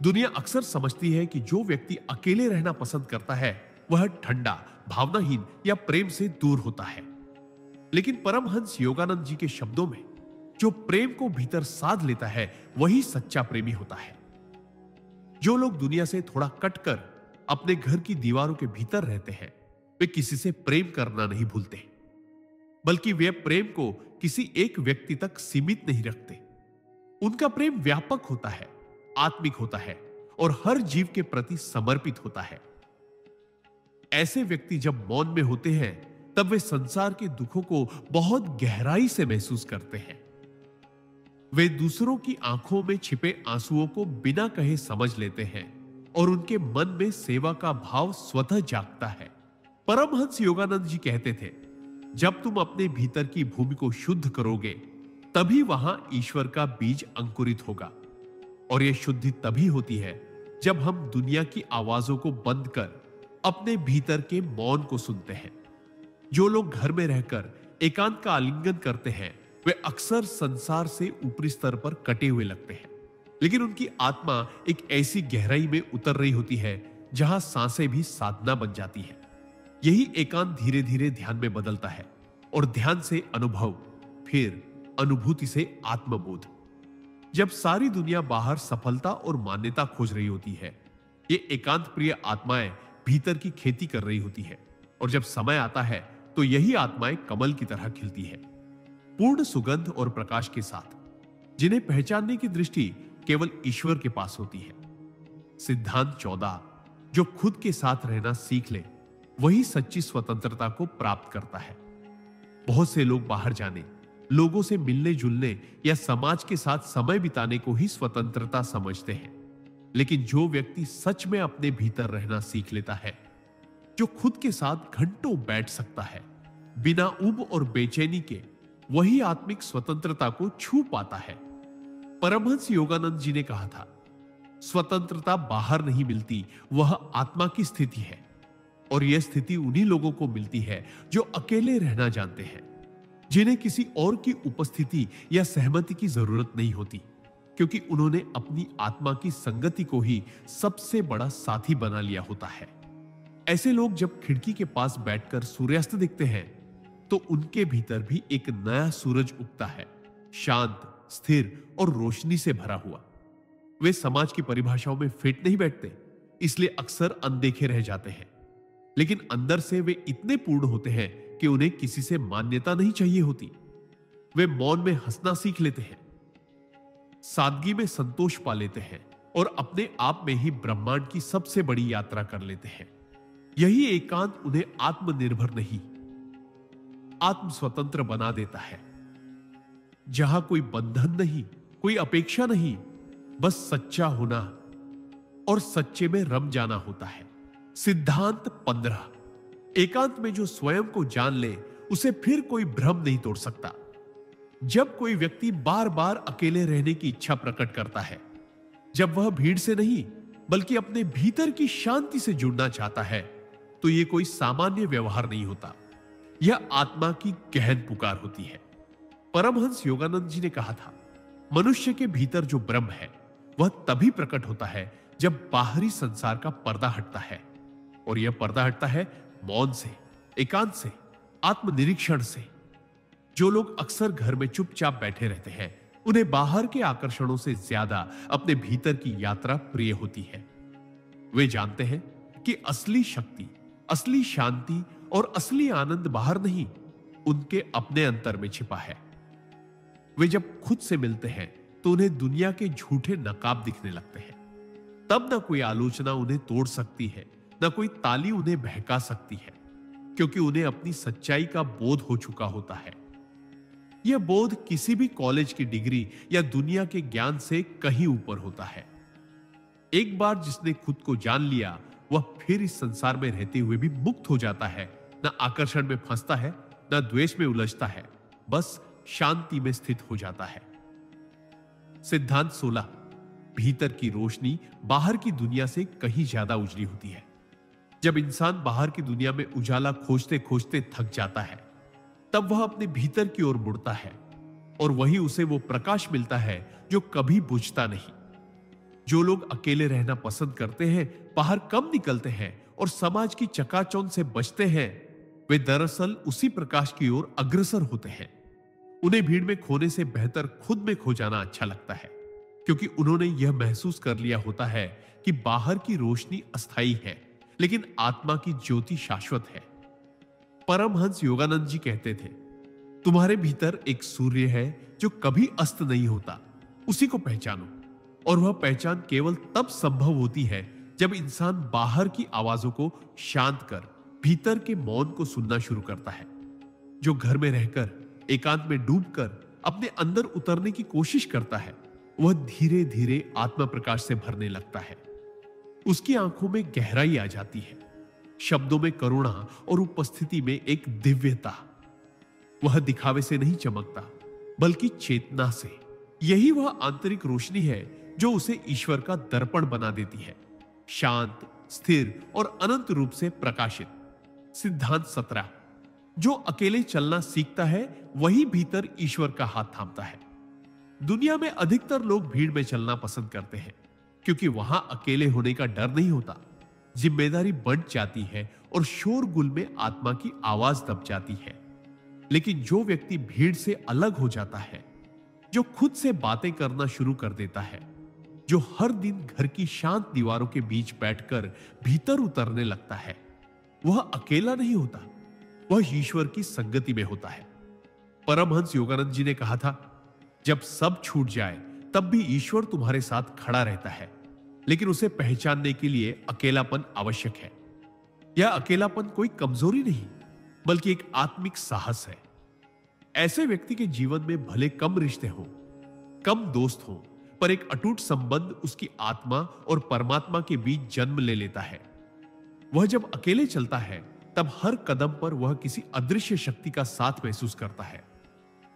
दुनिया अक्सर समझती है कि जो व्यक्ति अकेले रहना पसंद करता है, वह ठंडा, भावनाहीन या प्रेम से दूर होता है। लेकिन परमहंस योगानंद जी के शब्दों में, जो प्रेम को भीतर साध लेता है, वही सच्चा प्रेमी होता है। जो लोग दुनिया से थोड़ा कटकर अपने घर की दीवारों के भीतर रहते हैं, वे किसी से प्रेम करना नहीं भूलते, बल्कि वे प्रेम को किसी एक व्यक्ति तक सीमित नहीं रखते। उनका प्रेम व्यापक होता है, आत्मिक होता है और हर जीव के प्रति समर्पित होता है। ऐसे व्यक्ति जब मौन में होते हैं, तब वे संसार के दुखों को बहुत गहराई से महसूस करते हैं। वे दूसरों की आंखों में छिपे आंसुओं को बिना कहे समझ लेते हैं और उनके मन में सेवा का भाव स्वतः जागता है। परमहंस योगानंद जी कहते थे, जब तुम अपने भीतर की भूमि को शुद्ध करोगे, तभी वहां ईश्वर का बीज अंकुरित होगा। और यह शुद्धि तभी होती है जब हम दुनिया की आवाजों को बंद कर अपने भीतर के मौन को सुनते हैं। जो लोग घर में रहकर एकांत का आलिंगन करते हैं, वे अक्सर संसार से ऊपरी स्तर पर कटे हुए लगते हैं, लेकिन उनकी आत्मा एक ऐसी गहराई में उतर रही होती है जहां सांसें भी साधना बन जाती है। यही एकांत धीरे धीरे ध्यान में बदलता है, और ध्यान से अनुभव, फिर अनुभूति से आत्मबोध। जब सारी दुनिया बाहर सफलता और मान्यता खोज रही होती है, ये एकांत प्रिय आत्माएं भीतर की खेती कर रही होती है, और जब समय आता है तो यही आत्माएं कमल की तरह खिलती है, पूर्ण सुगंध और प्रकाश के साथ, जिन्हें पहचानने की दृष्टि केवल ईश्वर के पास होती है। सिद्धांत 14, जो खुद के साथ रहना सीख ले वही सच्ची स्वतंत्रता को प्राप्त करता है। बहुत से लोग बाहर जाने, लोगों से मिलने जुलने या समाज के साथ समय बिताने को ही स्वतंत्रता समझते हैं, लेकिन जो व्यक्ति सच में अपने भीतर रहना सीख लेता है, जो खुद के साथ घंटों बैठ सकता है बिना ऊब और बेचैनी के, वही आत्मिक स्वतंत्रता को छू पाता है। परमहंस योगानंद जी ने कहा था, स्वतंत्रता बाहर नहीं मिलती, वह आत्मा की स्थिति है, और यह स्थिति उन्हीं लोगों को मिलती है जो अकेले रहना जानते हैं, जिन्हें किसी और की उपस्थिति या सहमति की जरूरत नहीं होती, क्योंकि उन्होंने अपनी आत्मा की संगति को ही सबसे बड़ा साथी बना लिया होता है। ऐसे लोग जब खिड़की के पास बैठकर सूर्यास्त देखते हैं तो उनके भीतर भी एक नया सूरज उगता है, शांत, स्थिर और रोशनी से भरा हुआ। वे समाज की परिभाषाओं में फिट नहीं बैठते, इसलिए अक्सर अनदेखे रह जाते हैं, लेकिन अंदर से वे इतने पूर्ण होते हैं कि उन्हें किसी से मान्यता नहीं चाहिए होती। वे मौन में हंसना सीख लेते हैं, सादगी में संतोष पा लेते हैं और अपने आप में ही ब्रह्मांड की सबसे बड़ी यात्रा कर लेते हैं। यही एकांत उन्हें आत्मनिर्भर नहीं, आत्म स्वतंत्र बना देता है, जहां कोई बंधन नहीं, कोई अपेक्षा नहीं, बस सच्चा होना और सच्चे में रम जाना होता है। सिद्धांत 15, एकांत में जो स्वयं को जान ले उसे फिर कोई भ्रम नहीं तोड़ सकता। जब कोई व्यक्ति बार बार अकेले रहने की इच्छा प्रकट करता है, जब वह भीड़ से नहीं बल्कि अपने भीतर की शांति से जुड़ना चाहता है, तो यह कोई सामान्य व्यवहार नहीं होता, यह आत्मा की गहन पुकार होती है। परमहंस योगानंद जी ने कहा था, मनुष्य के भीतर जो ब्रह्म है वह तभी प्रकट होता है जब बाहरी संसार का पर्दा हटता है, और यह पर्दा हटता है मौन से, एकांत से, आत्मनिरीक्षण से। जो लोग अक्सर घर में चुपचाप बैठे रहते हैं, उन्हें बाहर के आकर्षणों से ज्यादा अपने भीतर की यात्रा प्रिय होती है। वे जानते हैं कि असली शक्ति, असली शांति और असली आनंद बाहर नहीं, उनके अपने अंतर में छिपा है। वे जब खुद से मिलते हैं तो उन्हें दुनिया के झूठे नकाब दिखने लगते हैं। तब न कोई आलोचना उन्हें तोड़ सकती है, न कोई ताली उन्हें बहका सकती है, क्योंकि उन्हें अपनी सच्चाई का बोध हो चुका होता है। यह बोध किसी भी कॉलेज की डिग्री या दुनिया के ज्ञान से कहीं ऊपर होता है। एक बार जिसने खुद को जान लिया, वह फिर इस संसार में रहते हुए भी मुक्त हो जाता है, न आकर्षण में फंसता है, न द्वेष में उलझता है, बस शांति में स्थित हो जाता है। सिद्धांत 16, भीतर की रोशनी बाहर की दुनिया से कहीं ज्यादा उजली होती है। जब इंसान बाहर की दुनिया में उजाला खोजते खोजते थक जाता है, तब वह अपने भीतर की ओर मुड़ता है, और वही उसे वो प्रकाश मिलता है जो कभी बुझता नहीं। जो लोग अकेले रहना पसंद करते हैं, बाहर कम निकलते हैं और समाज की चकाचौंध से बचते हैं, वे दरअसल उसी प्रकाश की ओर अग्रसर होते हैं। उन्हें भीड़ में खोने से बेहतर खुद में खो जाना अच्छा लगता है, क्योंकि उन्होंने यह महसूस कर लिया होता है कि बाहर की रोशनी अस्थायी है, लेकिन आत्मा की ज्योति शाश्वत है। परमहंस योगानंद जी कहते थे, तुम्हारे भीतर एक सूर्य है जो कभी अस्त नहीं होता, उसी को पहचानो। और वह पहचान केवल तब संभव होती है जब इंसान बाहर की आवाजों को शांत कर भीतर के मौन को सुनना शुरू करता है। जो घर में रहकर एकांत में डूबकर अपने अंदर उतरने की कोशिश करता है, वह धीरे धीरे आत्मा प्रकाश से भरने लगता है। उसकी आंखों में गहराई आ जाती है, शब्दों में करुणा और उपस्थिति में एक दिव्यता। वह दिखावे से नहीं चमकता, बल्कि चेतना से। यही वह आंतरिक रोशनी है जो उसे ईश्वर का दर्पण बना देती है, शांत, स्थिर और अनंत रूप से प्रकाशित। सिद्धांत 17, जो अकेले चलना सीखता है वही भीतर ईश्वर का हाथ थामता है। दुनिया में अधिकतर लोग भीड़ में चलना पसंद करते हैं, क्योंकि वहां अकेले होने का डर नहीं होता, जिम्मेदारी बढ़ जाती है और शोरगुल में आत्मा की आवाज दब जाती है। लेकिन जो व्यक्ति भीड़ से अलग हो जाता है, जो खुद से बातें करना शुरू कर देता है, जो हर दिन घर की शांत दीवारों के बीच बैठकर भीतर उतरने लगता है, वह अकेला नहीं होता, वह ईश्वर की संगति में होता है। परमहंस योगानंद जी ने कहा था, जब सब छूट जाए तब भी ईश्वर तुम्हारे साथ खड़ा रहता है, लेकिन उसे पहचानने के लिए अकेलापन आवश्यक है। यह अकेलापन कोई कमजोरी नहीं, बल्कि एक आत्मिक साहस है। ऐसे व्यक्ति के जीवन में भले कम रिश्ते हों, कम दोस्त हों, पर एक अटूट संबंध उसकी आत्मा और परमात्मा के बीच जन्म ले लेता है। वह जब अकेले चलता है तब हर कदम पर वह किसी अदृश्य शक्ति का साथ महसूस करता है,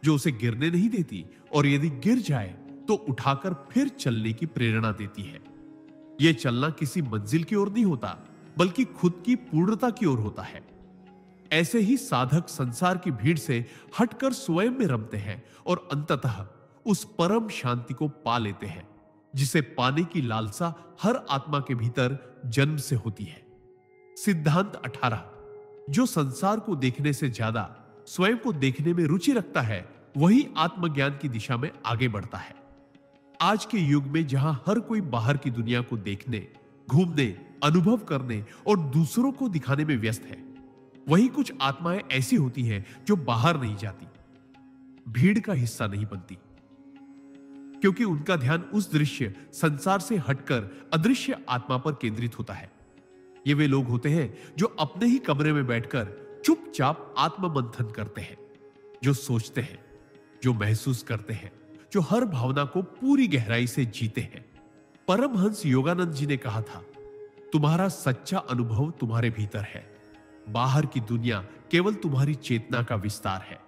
जो उसे गिरने नहीं देती और यदि गिर जाए तो उठाकर फिर चलने की प्रेरणा देती है। यह चलना किसी मंजिल की ओर नहीं होता, बल्कि खुद की पूर्णता की ओर होता है। ऐसे ही साधक संसार की भीड़ से हटकर स्वयं में रमते हैं और अंततः उस परम शांति को पा लेते हैं, जिसे पाने की लालसा हर आत्मा के भीतर जन्म से होती है। सिद्धांत 18, जो संसार को देखने से ज्यादा स्वयं को देखने में रुचि रखता है, वही आत्मज्ञान की दिशा में आगे बढ़ता है। आज के युग में जहां हर कोई बाहर की दुनिया को देखने, घूमने, अनुभव करने और दूसरों को दिखाने में व्यस्त है, वही कुछ आत्माएं ऐसी होती हैं जो बाहर नहीं जाती, भीड़ का हिस्सा नहीं बनती, क्योंकि उनका ध्यान उस दृश्य संसार से हटकर अदृश्य आत्मा पर केंद्रित होता है। ये वे लोग होते हैं जो अपने ही कमरे में बैठकर चुपचाप आत्ममंथन करते हैं, जो सोचते हैं, जो महसूस करते हैं, जो हर भावना को पूरी गहराई से जीते हैं। परमहंस योगानंद जी ने कहा था, तुम्हारा सच्चा अनुभव तुम्हारे भीतर है, बाहर की दुनिया केवल तुम्हारी चेतना का विस्तार है।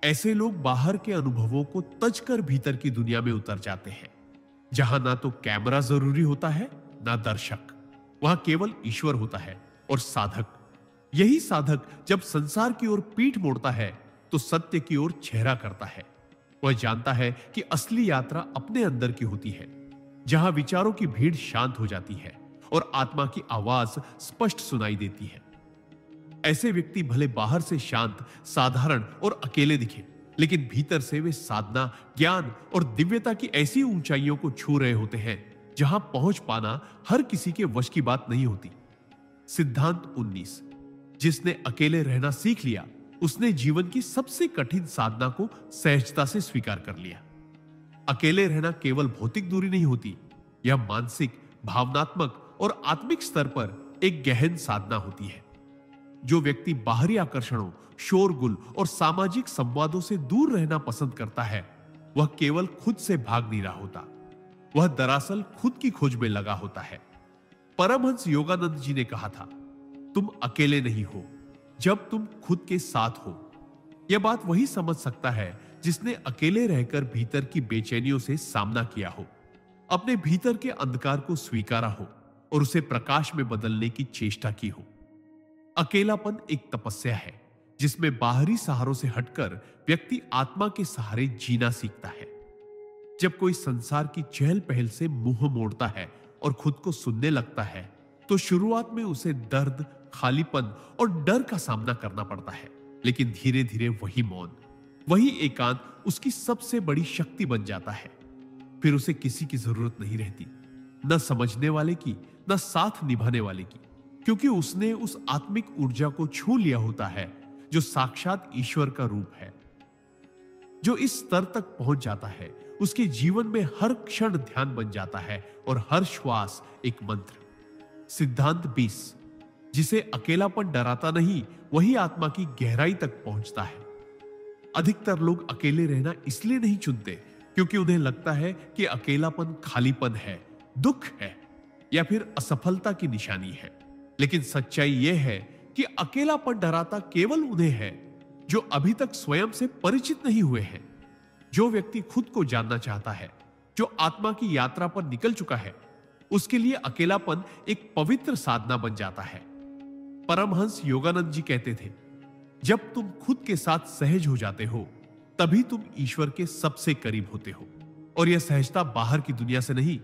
ऐसे लोग बाहर के अनुभवों को तजकर भीतर की दुनिया में उतर जाते हैं, जहां ना तो कैमरा जरूरी होता है, ना दर्शक, वहां केवल ईश्वर होता है और साधक। यही साधक जब संसार की ओर पीठ मोड़ता है तो सत्य की ओर चेहरा करता है। वह जानता है कि असली यात्रा अपने अंदर की होती है, जहां विचारों की भीड़ शांत हो जाती है और आत्मा की आवाज स्पष्ट सुनाई देती है। ऐसे व्यक्ति भले बाहर से शांत, साधारण और अकेले दिखे, लेकिन भीतर से वे साधना, ज्ञान और दिव्यता की ऐसी ऊंचाइयों को छू रहे होते हैं जहां पहुंच पाना हर किसी के वश की बात नहीं होती। सिद्धांत 19, जिसने अकेले रहना सीख लिया, उसने जीवन की सबसे कठिन साधना को सहजता से स्वीकार कर लिया। अकेले रहना केवल भौतिक दूरी नहीं होती, यह मानसिक, भावनात्मक और आत्मिक स्तर पर एक गहन साधना होती है। जो व्यक्ति बाहरी आकर्षणों, शोरगुल और सामाजिक संवादों से दूर रहना पसंद करता है, वह केवल खुद से भाग नहीं रहा होता, वह दरअसल खुद की खोज में लगा होता है। परमहंस योगानंद जी ने कहा था, तुम अकेले नहीं हो जब तुम खुद के साथ हो। यह बात वही समझ सकता है जिसने अकेले रहकर भीतर की बेचैनियों से सामना किया हो, अपने भीतर के अंधकार को स्वीकारा हो और उसे प्रकाश में बदलने की चेष्टा की हो। अकेलापन एक तपस्या है जिसमें बाहरी सहारों से हटकर व्यक्ति आत्मा के सहारे जीना सीखता है। जब कोई संसार की चहल पहल से मुंह मोड़ता है और खुद को सुनने लगता है, तो शुरुआत में उसे दर्द, खालीपन और डर का सामना करना पड़ता है, लेकिन धीरे धीरे वही मौन, वही एकांत उसकी सबसे बड़ी शक्ति बन जाता है। फिर उसे किसी की जरूरत नहीं रहती, न समझने वाले की, न साथ निभाने वाले की, क्योंकि उसने उस आत्मिक ऊर्जा को छू लिया होता है जो साक्षात ईश्वर का रूप है। जो इस स्तर तक पहुंच जाता है, उसके जीवन में हर क्षण ध्यान बन जाता है और हर श्वास एक मंत्र। सिद्धांत 20, जिसे अकेलापन डराता नहीं, वही आत्मा की गहराई तक पहुंचता है। अधिकतर लोग अकेले रहना इसलिए नहीं चुनते क्योंकि उन्हें लगता है कि अकेलापन खालीपन है, दुख है या फिर असफलता की निशानी है। लेकिन सच्चाई यह है कि अकेलापन डराता केवल उन्हें है जो अभी तक स्वयं से परिचित नहीं हुए हैं। जो व्यक्ति खुद को जानना चाहता है, जो आत्मा की यात्रा पर निकल चुका है, उसके लिए अकेलापन एक पवित्र साधना बन जाता है। परमहंस योगानंद जी कहते थे, जब तुम खुद के साथ सहज हो जाते हो, तभी तुम ईश्वर के सबसे करीब होते हो। और यह सहजता बाहर की दुनिया से नहीं,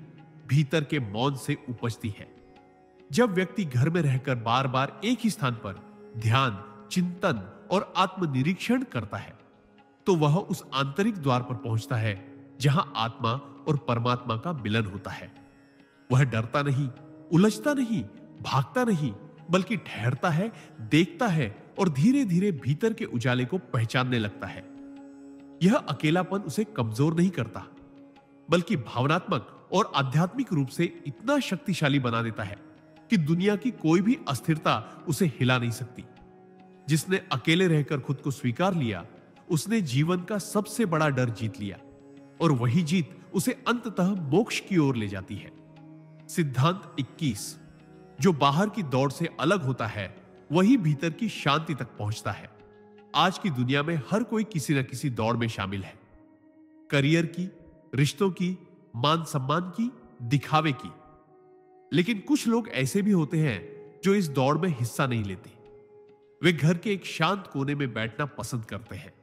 भीतर के मौन से उपजती है। जब व्यक्ति घर में रहकर बार बार एक ही स्थान पर ध्यान, चिंतन और आत्मनिरीक्षण करता है तो वह उस आंतरिक द्वार पर पहुंचता है जहां आत्मा और परमात्मा का मिलन होता है। वह डरता नहीं, उलझता नहीं, भागता नहीं, बल्कि ठहरता है, देखता है और धीरे धीरे भीतर के उजाले को पहचानने लगता है। यह अकेलापन उसे कमजोर नहीं करता, बल्कि भावनात्मक और आध्यात्मिक रूप से इतना शक्तिशाली बना देता है कि दुनिया की कोई भी अस्थिरता उसे हिला नहीं सकती। जिसने अकेले रहकर खुद को स्वीकार लिया, उसने जीवन का सबसे बड़ा डर जीत लिया और वही जीत उसे अंततः मोक्ष की ओर ले जाती है। सिद्धांत 21। जो बाहर की दौड़ से अलग होता है वही भीतर की शांति तक पहुंचता है। आज की दुनिया में हर कोई किसी न किसी दौड़ में शामिल है। करियर की, रिश्तों की, मान सम्मान की, दिखावे की। लेकिन कुछ लोग ऐसे भी होते हैं जो इस दौड़ में हिस्सा नहीं लेते। वे घर के एक शांत कोने में बैठना पसंद करते हैं,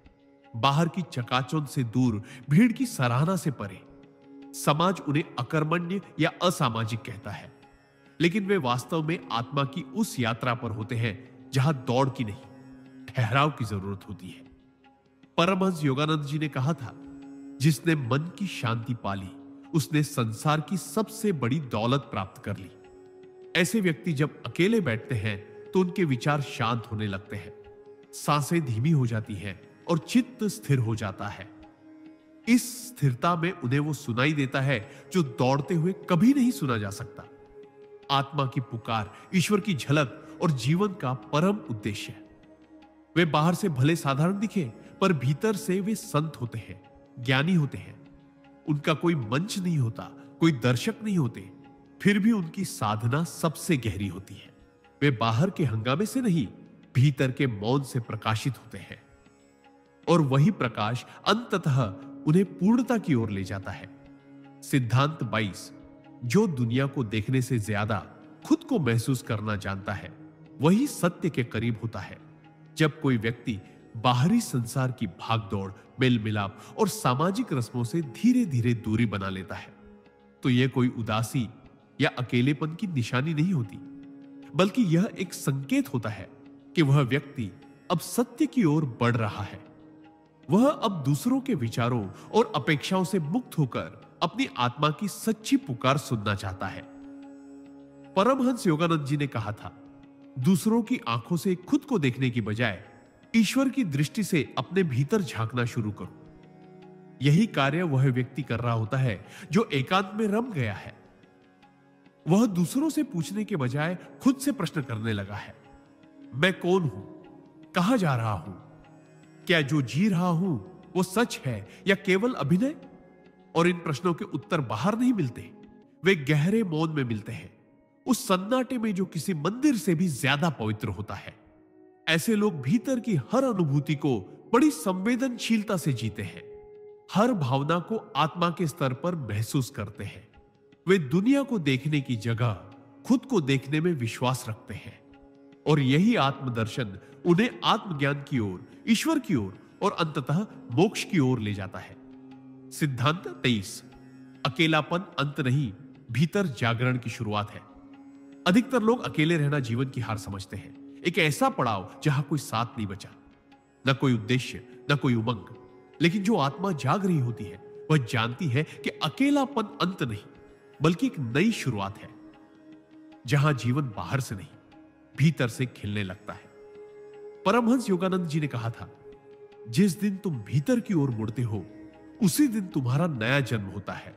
बाहर की चकाचौंध से दूर, भीड़ की सराहना से परे। समाज उन्हें अकर्मण्य या असामाजिक कहता है, लेकिन वे वास्तव में आत्मा की उस यात्रा पर होते हैं जहां दौड़ की नहीं, ठहराव की जरूरत होती है। परमहंस योगानंद जी ने कहा था, जिसने मन की शांति पाली उसने संसार की सबसे बड़ी दौलत प्राप्त कर ली। ऐसे व्यक्ति जब अकेले बैठते हैं तो उनके विचार शांत होने लगते हैं, सांसें धीमी हो जाती हैं और चित्त स्थिर हो जाता है। इस स्थिरता में उन्हें वो सुनाई देता है जो दौड़ते हुए कभी नहीं सुना जा सकता। आत्मा की पुकार, ईश्वर की झलक और जीवन का परम उद्देश्य है। वे बाहर से भले साधारण दिखे, पर भीतर से वे संत होते हैं, ज्ञानी होते हैं। उनका कोई मंच नहीं होता, कोई दर्शक नहीं होते, फिर भी उनकी साधना सबसे गहरी होती है। वे बाहर के हंगामे से नहीं, भीतर के मौन से प्रकाशित होते हैं और वही प्रकाश अंततः उन्हें पूर्णता की ओर ले जाता है। सिद्धांत 22। जो दुनिया को देखने से ज्यादा खुद को महसूस करना जानता है वही सत्य के करीब होता है। जब कोई व्यक्ति बाहरी संसार की भागदौड़, मेल मिलाप और सामाजिक रस्मों से धीरे धीरे दूरी बना लेता है तो यह कोई उदासी या अकेलेपन की निशानी नहीं होती, बल्कि यह एक संकेत होता है कि वह व्यक्ति अब सत्य की ओर बढ़ रहा है। वह अब दूसरों के विचारों और अपेक्षाओं से मुक्त होकर अपनी आत्मा की सच्ची पुकार सुनना चाहता है। परमहंस योगानंद जी ने कहा था, दूसरों की आंखों से खुद को देखने की बजाय ईश्वर की दृष्टि से अपने भीतर झांकना शुरू करो। यही कार्य वह व्यक्ति कर रहा होता है जो एकांत में रम गया है। वह दूसरों से पूछने के बजाय खुद से प्रश्न करने लगा है, मैं कौन हूं, कहां जा रहा हूं, क्या जो जी रहा हूं वो सच है या केवल अभिनय? और इन प्रश्नों के उत्तर बाहर नहीं मिलते, वे गहरे मौन में मिलते हैं, उस सन्नाटे में जो किसी मंदिर से भी ज्यादा पवित्र होता है। ऐसे लोग भीतर की हर अनुभूति को बड़ी संवेदनशीलता से जीते हैं, हर भावना को आत्मा के स्तर पर महसूस करते हैं। वे दुनिया को देखने की जगह खुद को देखने में विश्वास रखते हैं और यही आत्मदर्शन उन्हें आत्मज्ञान की ओर, ईश्वर की ओर और अंततः मोक्ष की ओर ले जाता है। सिद्धांत 23। अकेलापन अंत नहीं, भीतर जागरण की शुरुआत है। अधिकतर लोग अकेले रहना जीवन की हार समझते हैं, एक ऐसा पड़ाव जहां कोई साथ नहीं बचा, न कोई उद्देश्य, न कोई उमंग। लेकिन जो आत्मा जाग रही होती है वह जानती है कि अकेलापन अंत नहीं, बल्कि एक नई शुरुआत है, जहां जीवन बाहर से नहीं, भीतर से खिलने लगता है। परमहंस योगानंद जी ने कहा था, जिस दिन तुम भीतर की ओर मुड़ते हो उसी दिन तुम्हारा नया जन्म होता है।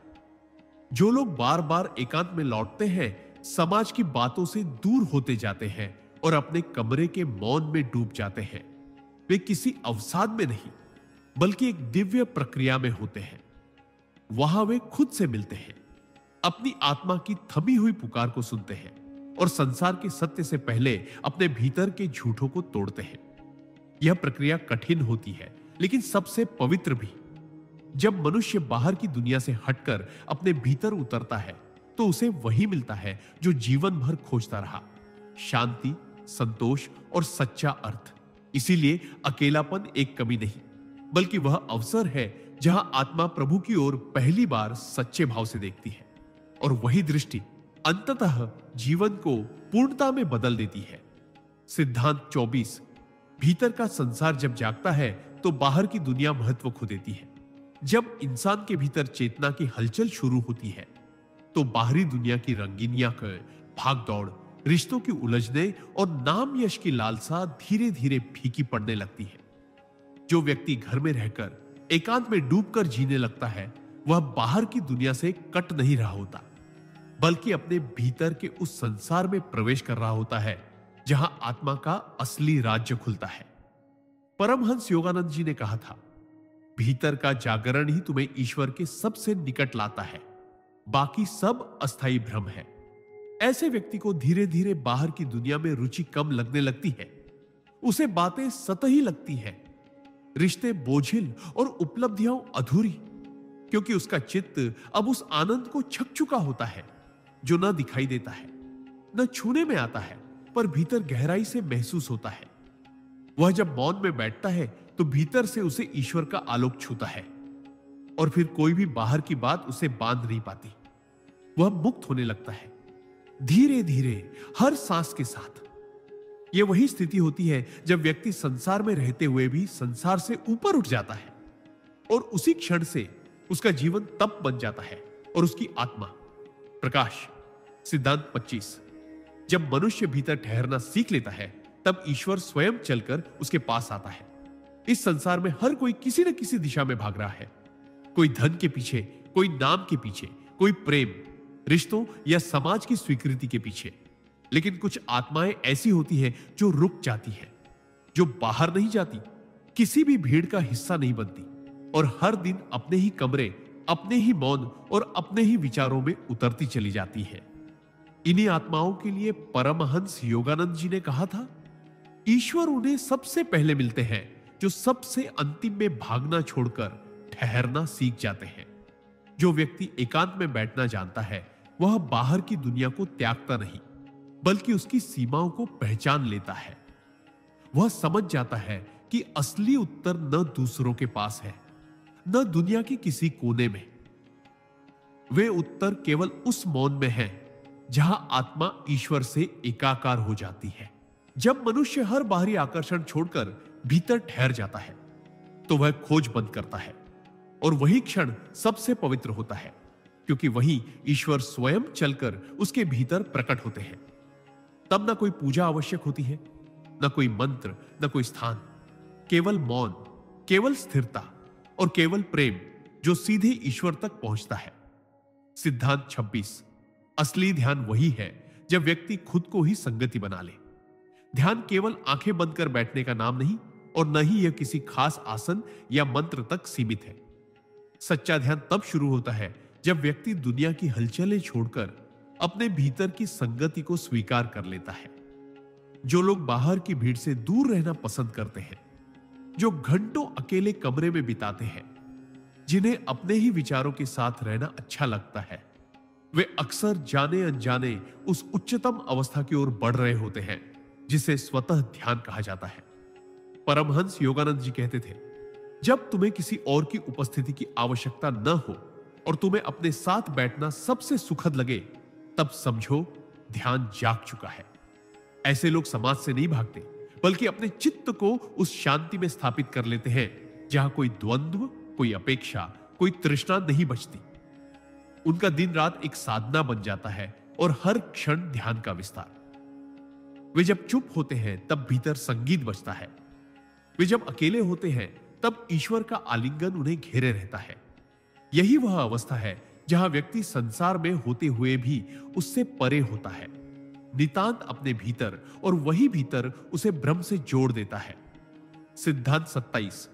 जो लोग बार बार एकांत में लौटते हैं, समाज की बातों से दूर होते जाते हैं और अपने कमरे के मौन में डूब जाते हैं। वे किसी अवसाद में नहीं, बल्कि एक दिव्य प्रक्रिया में होते हैं। वहां वे खुद से मिलते हैं, अपनी आत्मा की थमी हुई पुकार को सुनते हैं और संसार के सत्य से पहले अपने भीतर के झूठों को तोड़ते हैं। यह प्रक्रिया कठिन होती है, लेकिन सबसे पवित्र भी। जब मनुष्य बाहर की दुनिया से हटकर अपने भीतर उतरता है तो उसे वही मिलता है जो जीवन भर खोजता रहा, शांति, संतोष और सच्चा अर्थ। इसीलिए अकेलापन एक कमी नहीं, बल्कि वह अवसर है जहां आत्मा प्रभु की ओर पहली बार सच्चे भाव से देखती है और वही दृष्टि अंततः जीवन को पूर्णता में बदल देती है। सिद्धांत 24। भीतर का संसार जब जागता है तो बाहर की दुनिया महत्व खो देती है। जब इंसान के भीतर चेतना की हलचल शुरू होती है तो बाहरी दुनिया की रंगीनियां, भाग दौड़, रिश्तों की उलझने और नाम यश की लालसा धीरे धीरे फीकी पड़ने लगती है। जो व्यक्ति घर में रहकर एकांत में डूबकर जीने लगता है वह बाहर की दुनिया से कट नहीं रहा होता, बल्कि अपने भीतर के उस संसार में प्रवेश कर रहा होता है जहां आत्मा का असली राज्य खुलता है। परमहंस योगानंद जी ने कहा था, भीतर का जागरण ही तुम्हें ईश्वर के सबसे निकट लाता है, बाकी सब अस्थाई भ्रम है। ऐसे व्यक्ति को धीरे धीरे बाहर की दुनिया में रुचि कम लगने लगती है। उसे बातें सतही लगती है, रिश्ते बोझिल और उपलब्धियां अधूरी, क्योंकि उसका चित्त अब उस आनंद को छक चुका होता है जो न दिखाई देता है, न छूने में आता है, पर भीतर गहराई से महसूस होता है। वह जब मौन में बैठता है तो भीतर से उसे ईश्वर का आलोक छूता है और फिर कोई भी बाहर की बात उसे बांध नहीं पाती। वह मुक्त होने लगता है धीरे धीरे, हर सांस के साथ। यह वही स्थिति होती है जब व्यक्ति संसार में रहते हुए भी संसार से ऊपर उठ जाता है और उसी क्षण से उसका जीवन तप बन जाता है और उसकी आत्मा प्रकाश। सिद्धांत 25। जब मनुष्य भीतर ठहरना सीख लेता है तब ईश्वर स्वयं चलकर उसके पास आता है। इस संसार में हर कोई किसी न किसी दिशा में भाग रहा है, कोई धन के पीछे, कोई नाम के पीछे, कोई प्रेम, रिश्तों या समाज की स्वीकृति के पीछे। लेकिन कुछ आत्माएं ऐसी होती हैं जो रुक जाती हैं, जो बाहर नहीं जाती, किसी भी भीड़ का हिस्सा नहीं बनती और हर दिन अपने ही कमरे, अपने ही मौन और अपने ही विचारों में उतरती चली जाती है। इन्हीं आत्माओं के लिए परमहंस योगानंद जी ने कहा था, ईश्वर उन्हें सबसे पहले मिलते हैं जो सबसे अंतिम में भागना छोड़कर ठहरना सीख जाते हैं। जो व्यक्ति एकांत में बैठना जानता है वह बाहर की दुनिया को त्यागता नहीं, बल्कि उसकी सीमाओं को पहचान लेता है। वह समझ जाता है कि असली उत्तर न दूसरों के पास है, न दुनिया के किसी कोने में। वे उत्तर केवल उस मौन में है जहां आत्मा ईश्वर से एकाकार हो जाती है। जब मनुष्य हर बाहरी आकर्षण छोड़कर भीतर ठहर जाता है तो वह खोज बंद करता है और वही क्षण सबसे पवित्र होता है, क्योंकि वही ईश्वर स्वयं चलकर उसके भीतर प्रकट होते हैं। तब न कोई पूजा आवश्यक होती है, न कोई मंत्र, न कोई स्थान, केवल मौन, केवल स्थिरता और केवल प्रेम जो सीधे ईश्वर तक पहुंचता है। सिद्धांत 26। असली ध्यान वही है जब व्यक्ति खुद को ही संगति बना ले। ध्यान केवल आंखें बंद कर बैठने का नाम नहीं और न ही यह किसी खास आसन या मंत्र तक सीमित है। सच्चा ध्यान तब शुरू होता है जब व्यक्ति दुनिया की हलचलें छोड़कर अपने भीतर की संगति को स्वीकार कर लेता है। जो लोग बाहर की भीड़ से दूर रहना पसंद करते हैं, जो घंटों अकेले कमरे में बिताते हैं, जिन्हें अपने ही विचारों के साथ रहना अच्छा लगता है, वे अक्सर जाने अनजाने उस उच्चतम अवस्था की ओर बढ़ रहे होते हैं जिसे स्वतः ध्यान कहा जाता है। परमहंस योगानंद जी कहते थे, जब तुम्हें किसी और की उपस्थिति की आवश्यकता न हो और तुम्हें अपने साथ बैठना सबसे सुखद लगे, तब समझो ध्यान जाग चुका है। ऐसे लोग समाज से नहीं भागते, बल्कि अपने चित्त को उस शांति में स्थापित कर लेते हैं जहां कोई द्वंद्व, कोई अपेक्षा, कोई तृष्णा नहीं बचती। उनका दिन रात एक साधना बन जाता है और हर क्षण ध्यान का विस्तार। वे जब चुप होते हैं तब भीतर संगीत बजता है। वे जब अकेले होते हैं तब ईश्वर का आलिंगन उन्हें घेरे रहता है। यही वह अवस्था है जहां व्यक्ति संसार में होते हुए भी उससे परे होता है, नितांत अपने भीतर, और वही भीतर उसे ब्रह्म से जोड़ देता है। सिद्धांत 27।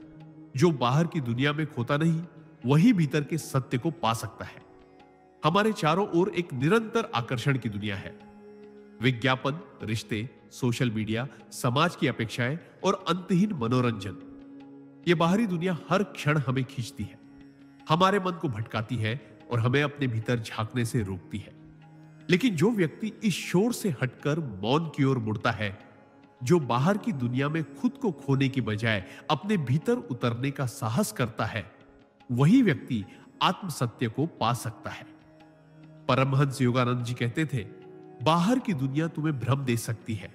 जो बाहर की दुनिया में खोता नहीं, वही भीतर के सत्य को पा सकता है। हमारे चारों ओर एक निरंतर आकर्षण की दुनिया है। विज्ञापन, रिश्ते, सोशल मीडिया, समाज की अपेक्षाएं और अंतहीन मनोरंजन। यह बाहरी दुनिया हर क्षण हमें खींचती है, हमारे मन को भटकाती है और हमें अपने भीतर झांकने से रोकती है। लेकिन जो व्यक्ति इस शोर से हटकर मौन की ओर मुड़ता है, जो बाहर की दुनिया में खुद को खोने की बजाय अपने भीतर उतरने का साहस करता है, वही व्यक्ति आत्म सत्य को पा सकता है। परमहंस योगानंद जी कहते थे, बाहर की दुनिया तुम्हें भ्रम दे सकती है,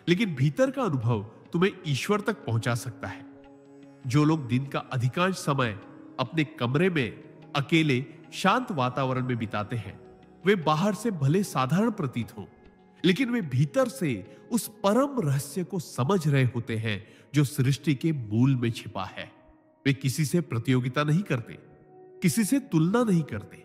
लेकिन भीतर का अनुभव तुम्हें ईश्वर तक पहुंचा सकता है। जो लोग दिन का अधिकांश समय अपने कमरे में अकेले शांत वातावरण में बिताते हैं, वे बाहर से भले साधारण प्रतीत हो, लेकिन वे भीतर से उस परम रहस्य को समझ रहे होते हैं जो सृष्टि के मूल में छिपा है। वे किसी से प्रतियोगिता नहीं करते, किसी से तुलना नहीं करते।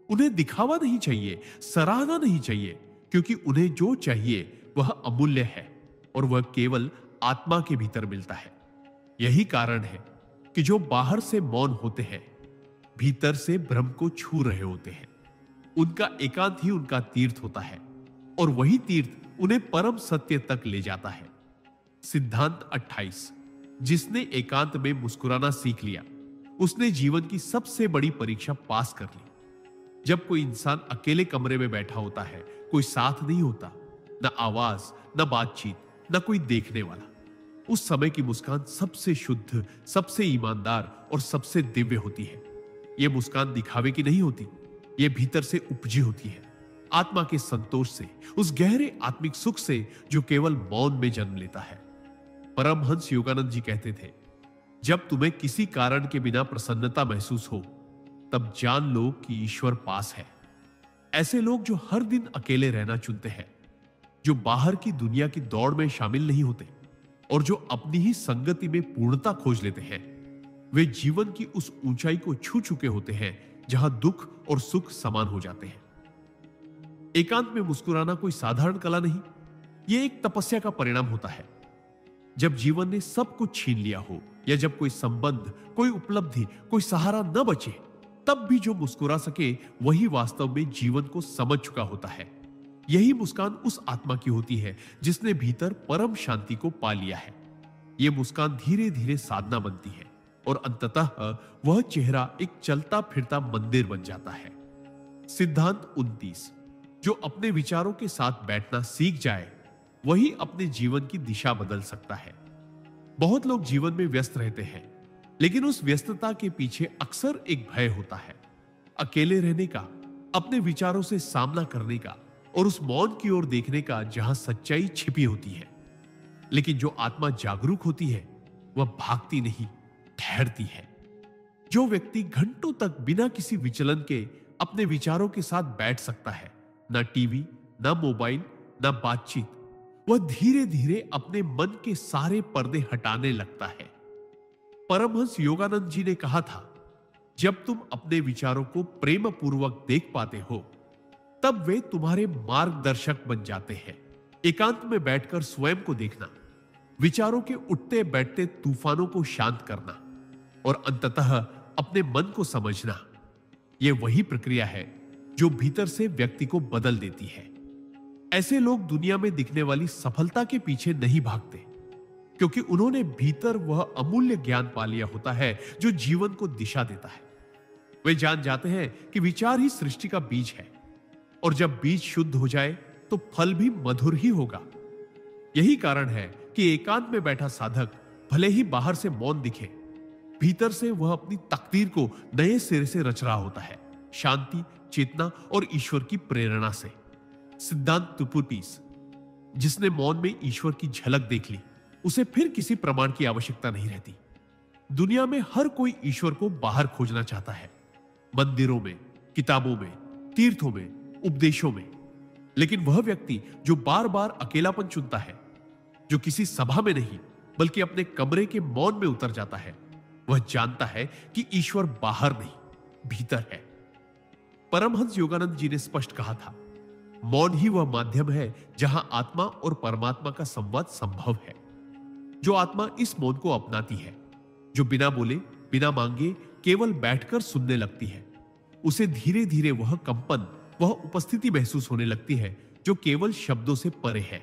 उन्हें दिखावा नहीं चाहिए, सराहना नहीं चाहिए, क्योंकि उन्हें जो चाहिए वह अमूल्य है और वह केवल आत्मा के भीतर मिलता है। यही कारण है कि जो बाहर से मौन होते हैं, भीतर से ब्रह्म को छू रहे होते हैं। उनका एकांत ही उनका तीर्थ होता है और वही तीर्थ उन्हें परम सत्य तक ले जाता है। सिद्धांत 28। जिसने एकांत में मुस्कुराना सीख लिया, उसने जीवन की सबसे बड़ी परीक्षा पास कर ली। जब कोई इंसान अकेले कमरे में बैठा होता है, कोई साथ नहीं होता, न आवाज, न बातचीत, न कोई देखने वाला, उस समय की मुस्कान सबसे शुद्ध, सबसे ईमानदार और सबसे दिव्य होती है। यह मुस्कान दिखावे की नहीं होती, यह भीतर से उपजी होती है, आत्मा के संतोष से, उस गहरे आत्मिक सुख से जो केवल मौन में जन्म लेता है। परमहंस योगानंद जी कहते थे, जब तुम्हें किसी कारण के बिना प्रसन्नता महसूस हो, तब जान लो कि ईश्वर पास है। ऐसे लोग जो हर दिन अकेले रहना चुनते हैं, जो बाहर की दुनिया की दौड़ में शामिल नहीं होते और जो अपनी ही संगति में पूर्णता खोज लेते हैं, वे जीवन की उस ऊंचाई को छू चुके होते हैं जहां दुख और सुख समान हो जाते हैं। एकांत में मुस्कुराना कोई साधारण कला नहीं, यह एक तपस्या का परिणाम होता है। जब जीवन ने सब कुछ छीन लिया हो या जब कोई संबंध, कोई उपलब्धि, कोई सहारा न बचे, तब भी जो मुस्कुरा सके वही वास्तव में जीवन को समझ चुका होता है। यही मुस्कान उस आत्मा की होती है जिसने भीतर परम शांति को पा लिया है। यह मुस्कान धीरे धीरे साधना बनती है और अंततः वह चेहरा एक चलता फिरता मंदिर बन जाता है। सिद्धांत 29। जो अपने विचारों के साथ बैठना सीख जाए, वही अपने जीवन की दिशा बदल सकता है। बहुत लोग जीवन में व्यस्त रहते हैं, लेकिन उस व्यस्तता के पीछे अक्सर एक भय होता है, अकेले रहने का, अपने विचारों से सामना करने का और उस मौन की ओर देखने का जहां सच्चाई छिपी होती है। लेकिन जो आत्मा जागरूक होती है, वह भागती नहीं, ठहरती है। जो व्यक्ति घंटों तक बिना किसी विचलन के अपने विचारों के साथ बैठ सकता है, ना टीवी, ना मोबाइल, ना बातचीत, वह धीरे धीरे अपने मन के सारे पर्दे हटाने लगता है। परमहंस योगानंद जी ने कहा था, जब तुम अपने विचारों को प्रेम पूर्वक देख पाते हो, तब वे तुम्हारे मार्गदर्शक बन जाते हैं। एकांत में बैठकर स्वयं को देखना, विचारों के उठते बैठते तूफानों को शांत करना और अंततः अपने मन को समझना, यह वही प्रक्रिया है जो भीतर से व्यक्ति को बदल देती है। ऐसे लोग दुनिया में दिखने वाली सफलता के पीछे नहीं भागते, क्योंकि उन्होंने भीतर वह अमूल्य ज्ञान पा लिया होता है जो जीवन को दिशा देता है। वे जान जाते हैं कि विचार ही सृष्टि का बीज है और जब बीज शुद्ध हो जाए तो फल भी मधुर ही होगा। यही कारण है कि एकांत में बैठा साधक भले ही बाहर से मौन दिखे, भीतर से वह अपनी तकदीर को नए सिरे से रच रहा होता है, शांति, चेतना और ईश्वर की प्रेरणा से। सिद्धांत 33। जिसने मौन में ईश्वर की झलक देख ली, उसे फिर किसी प्रमाण की आवश्यकता नहीं रहती। दुनिया में हर कोई ईश्वर को बाहर खोजना चाहता है, मंदिरों में, किताबों में, तीर्थों में, उपदेशों में। लेकिन वह व्यक्ति जो बार बार अकेलापन चुनता है, जो किसी सभा में नहीं बल्कि अपने कमरे के मौन में उतर जाता है, वह जानता है कि ईश्वर बाहर नहीं, भीतर है। परमहंस योगानंद जी ने स्पष्ट कहा था, मौन ही वह माध्यम है जहां आत्मा और परमात्मा का संवाद संभव है। जो आत्मा इस मौन को अपनाती है, जो बिना बोले, बिना मांगे केवल बैठकर सुनने लगती है, उसे धीरे धीरे वह कंपन, वह उपस्थिति महसूस होने लगती है जो केवल शब्दों से परे है।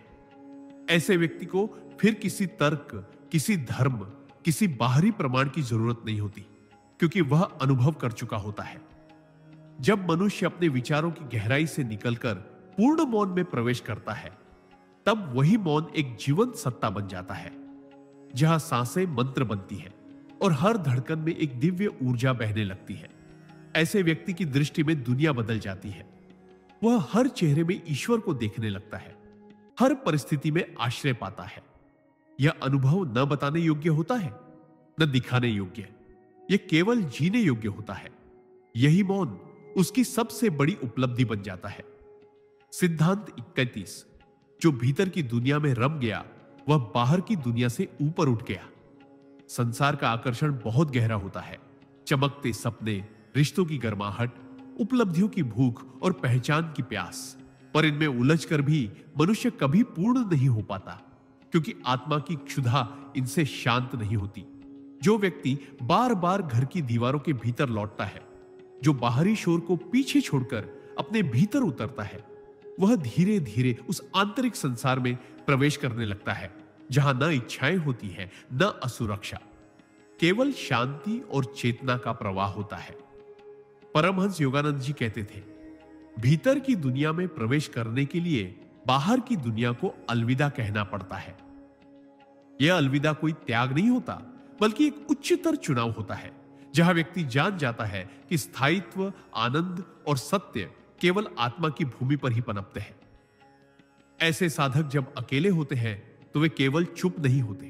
ऐसे व्यक्ति को फिर किसी तर्क, किसी धर्म, किसी बाहरी प्रमाण की जरूरत नहीं होती, क्योंकि वह अनुभव कर चुका होता है। जब मनुष्य अपने विचारों की गहराई से निकलकर पूर्ण मौन में प्रवेश करता है, तब वही मौन एक जीवंत सत्ता बन जाता है, जहां सांसें मंत्र बनती है और हर धड़कन में एक दिव्य ऊर्जा बहने लगती है। ऐसे व्यक्ति की दृष्टि में दुनिया बदल जाती है। वह हर चेहरे में ईश्वर को देखने लगता है, हर परिस्थिति में आश्रय पाता है। यह अनुभव न बताने योग्य होता है, न दिखाने योग्य। यह केवल जीने योग्य होता है। यही मौन उसकी सबसे बड़ी उपलब्धि बन जाता है। सिद्धांत 31। जो भीतर की दुनिया में रम गया, वह बाहर की दुनिया से ऊपर उठ गया। संसार का आकर्षण बहुत गहरा होता है। चमकते सपने, रिश्तों की गर्माहट, उपलब्धियों की भूख और पहचान की प्यास, पर इनमें उलझकर भी मनुष्य कभी पूर्ण नहीं हो पाता, क्योंकि आत्मा की क्षुधा इनसे शांत नहीं होती। जो व्यक्ति बार बार घर की दीवारों के भीतर लौटता है, जो बाहरी शोर को पीछे छोड़कर अपने भीतर उतरता है, वह धीरे धीरे उस आंतरिक संसार में प्रवेश करने लगता है जहां न इच्छाएं होती हैं, न असुरक्षा, केवल शांति और चेतना का प्रवाह होता है। परमहंस योगानंद जी कहते थे, भीतर की दुनिया में प्रवेश करने के लिए बाहर की दुनिया को अलविदा कहना पड़ता है। यह अलविदा कोई त्याग नहीं होता, बल्कि एक उच्चतर चुनाव होता है, जहां व्यक्ति जान जाता है कि स्थायित्व, आनंद और सत्य केवल आत्मा की भूमि पर ही पनपते हैं। ऐसे साधक जब अकेले होते हैं तो वे केवल चुप नहीं होते,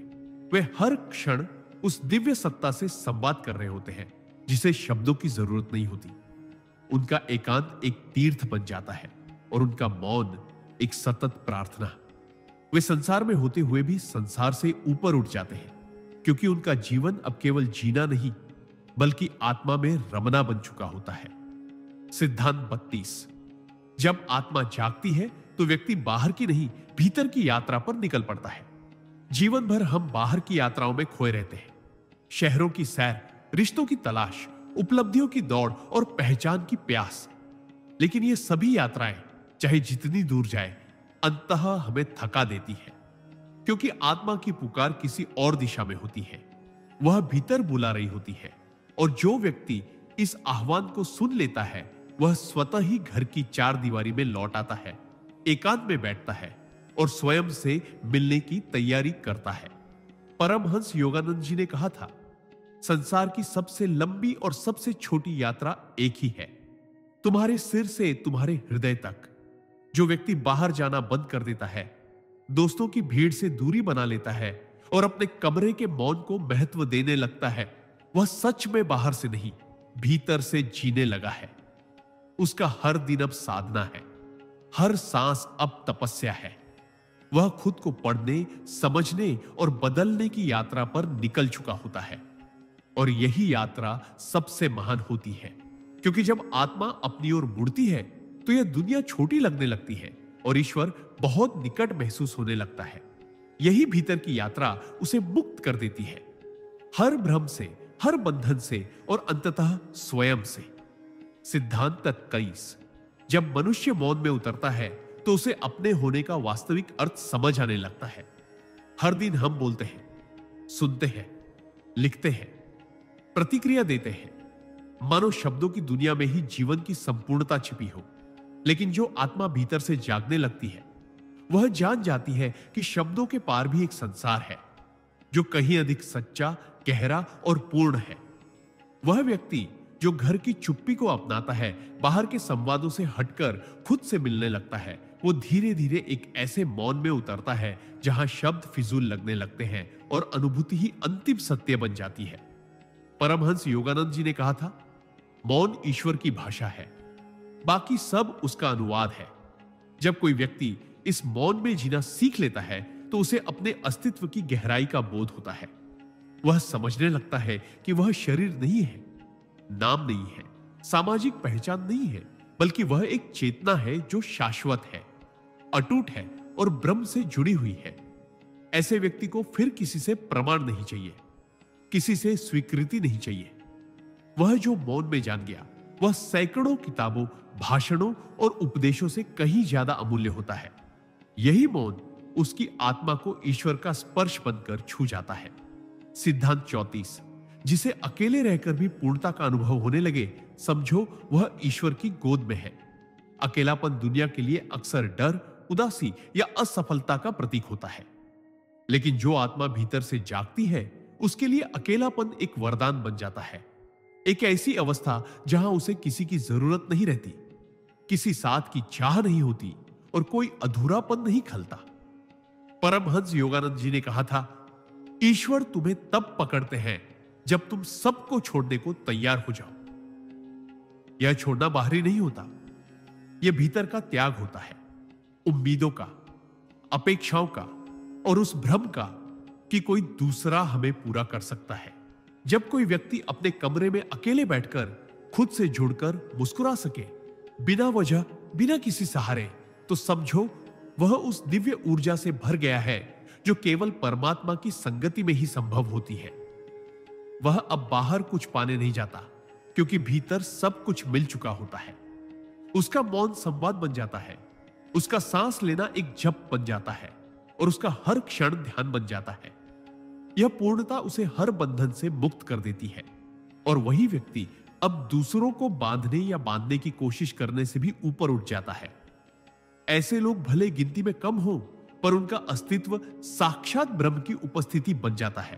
वे हर क्षण उस दिव्य सत्ता से संवाद कर रहे होते हैं जिसे शब्दों की जरूरत नहीं होती। उनका एकांत एक तीर्थ बन जाता है और उनका मौन एक सतत प्रार्थना। वे संसार में होते हुए भी संसार से ऊपर उठ जाते हैं, क्योंकि उनका जीवन अब केवल जीना नहीं, बल्कि आत्मा में रमना बन चुका होता है। सिद्धांत 32। जब आत्मा जागती है तो व्यक्ति बाहर की नहीं, भीतर की यात्रा पर निकल पड़ता है। जीवन भर हम बाहर की यात्राओं में खोए रहते हैं। शहरों की सैर, रिश्तों की तलाश, उपलब्धियों की दौड़ और पहचान की प्यास। लेकिन ये सभी यात्राएं, चाहे जितनी दूर जाए, अंततः हमें थका देती है, क्योंकि आत्मा की पुकार किसी और दिशा में होती है। वह भीतर बुला रही होती है, और जो व्यक्ति इस आह्वान को सुन लेता है, वह स्वतः ही घर की चार दीवारी में लौट आता है, एकांत में बैठता है और स्वयं से मिलने की तैयारी करता है। परमहंस योगानंद जी ने कहा था, संसार की सबसे लंबी और सबसे छोटी यात्रा एक ही है, तुम्हारे सिर से तुम्हारे हृदय तक। जो व्यक्ति बाहर जाना बंद कर देता है, दोस्तों की भीड़ से दूरी बना लेता है और अपने कमरे के मौन को महत्व देने लगता है, वह सच में बाहर से नहीं, भीतर से जीने लगा है। उसका हर दिन अब साधना है, हर सांस अब तपस्या है। वह खुद को पढ़ने, समझने और बदलने की यात्रा पर निकल चुका होता है। और यही यात्रा सबसे महान होती है, क्योंकि जब आत्मा अपनी ओर मुड़ती है तो यह दुनिया छोटी लगने लगती है और ईश्वर बहुत निकट महसूस होने लगता है। यही भीतर की यात्रा उसे मुक्त कर देती है, हर भ्रम से, हर बंधन से और अंततः स्वयं से। सिद्धांत 23। जब मनुष्य मौन में उतरता है तो उसे अपने होने का वास्तविक अर्थ समझ आने लगता है। हर दिन हम बोलते हैं, सुनते हैं, लिखते हैं, प्रतिक्रिया देते हैं, मानो शब्दों की दुनिया में ही जीवन की संपूर्णता छिपी हो। लेकिन जो आत्मा भीतर से जागने लगती है, वह जान जाती है कि शब्दों के पार भी एक संसार है जो कहीं अधिक सच्चा, गहरा और पूर्ण है। वह व्यक्ति जो घर की चुप्पी को अपनाता है, बाहर के संवादों से हटकर खुद से मिलने लगता है, वो धीरे धीरे एक ऐसे मौन में उतरता है जहां शब्द फिजूल लगने लगते हैं और अनुभूति ही अंतिम सत्य बन जाती है। परमहंस योगानंद जी ने कहा था, मौन ईश्वर की भाषा है, बाकी सब उसका अनुवाद है। जब कोई व्यक्ति इस मौन में जीना सीख लेता है तो उसे अपने अस्तित्व की गहराई का बोध होता है। वह समझने लगता है कि वह शरीर नहीं है, नाम नहीं है, सामाजिक पहचान नहीं है, बल्कि वह एक चेतना है जो शाश्वत है, अटूट है और ब्रह्म से जुड़ी हुई है। ऐसे व्यक्ति को फिर किसी से प्रमाण नहीं चाहिए, किसी से स्वीकृति नहीं चाहिए। वह जो मौन में जान गया, वह सैकड़ों किताबों, भाषणों और उपदेशों से कहीं ज्यादा अमूल्य होता है। यही मौन उसकी आत्मा को ईश्वर का स्पर्श बनकर छू जाता है। सिद्धांत 34। जिसे अकेले रहकर भी पूर्णता का अनुभव होने लगे, समझो वह ईश्वर की गोद में है। अकेलापन दुनिया के लिए अक्सर डर, उदासी या असफलता का प्रतीक होता है, लेकिन जो आत्मा भीतर से जागती है, उसके लिए अकेलापन एक वरदान बन जाता है। एक ऐसी अवस्था जहां उसे किसी की जरूरत नहीं रहती, किसी साथ की चाह नहीं होती और कोई अधूरापन नहीं खलता। परमहंस योगानंद जी ने कहा था, ईश्वर तुम्हें तब पकड़ते हैं जब तुम सबको छोड़ने को तैयार हो जाओ। यह छोड़ना बाहरी नहीं होता, यह भीतर का त्याग होता है, उम्मीदों का, अपेक्षाओं का और उस भ्रम का कि कोई दूसरा हमें पूरा कर सकता है। जब कोई व्यक्ति अपने कमरे में अकेले बैठकर खुद से जुड़कर मुस्कुरा सके, बिना वजह, बिना किसी सहारे, तो समझो वह उस दिव्य ऊर्जा से भर गया है जो केवल परमात्मा की संगति में ही संभव होती है। वह अब बाहर कुछ पाने नहीं जाता, क्योंकि भीतर सब कुछ मिल चुका होता है। उसका मौन संवाद बन जाता है, उसका सांस लेना एक जप बन जाता है और उसका हर क्षण ध्यान बन जाता है। यह पूर्णता उसे हर बंधन से मुक्त कर देती है और वही व्यक्ति अब दूसरों को बांधने या बांधने की कोशिश करने से भी ऊपर उठ जाता है। ऐसे लोग भले गिनती में कम हो, पर उनका अस्तित्व साक्षात ब्रह्म की उपस्थिति बन जाता है।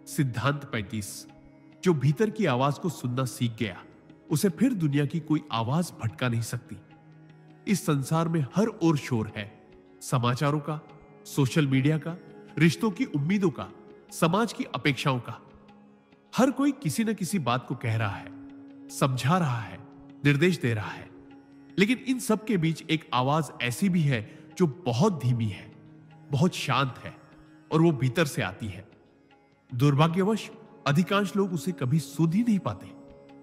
सिद्धांत 35। जो भीतर की आवाज को सुनना सीख गया, उसे फिर दुनिया की कोई आवाज भटका नहीं सकती। इस संसार में हर ओर शोर है, समाचारों का, सोशल मीडिया का, रिश्तों की उम्मीदों का, समाज की अपेक्षाओं का। हर कोई किसी न किसी बात को कह रहा है, समझा रहा है, निर्देश दे रहा है, लेकिन इन सब के बीच एक आवाज ऐसी भी है जो बहुत धीमी है, बहुत शांत है और वो भीतर से आती है। दुर्भाग्यवश अधिकांश लोग उसे कभी सुन ही नहीं पाते,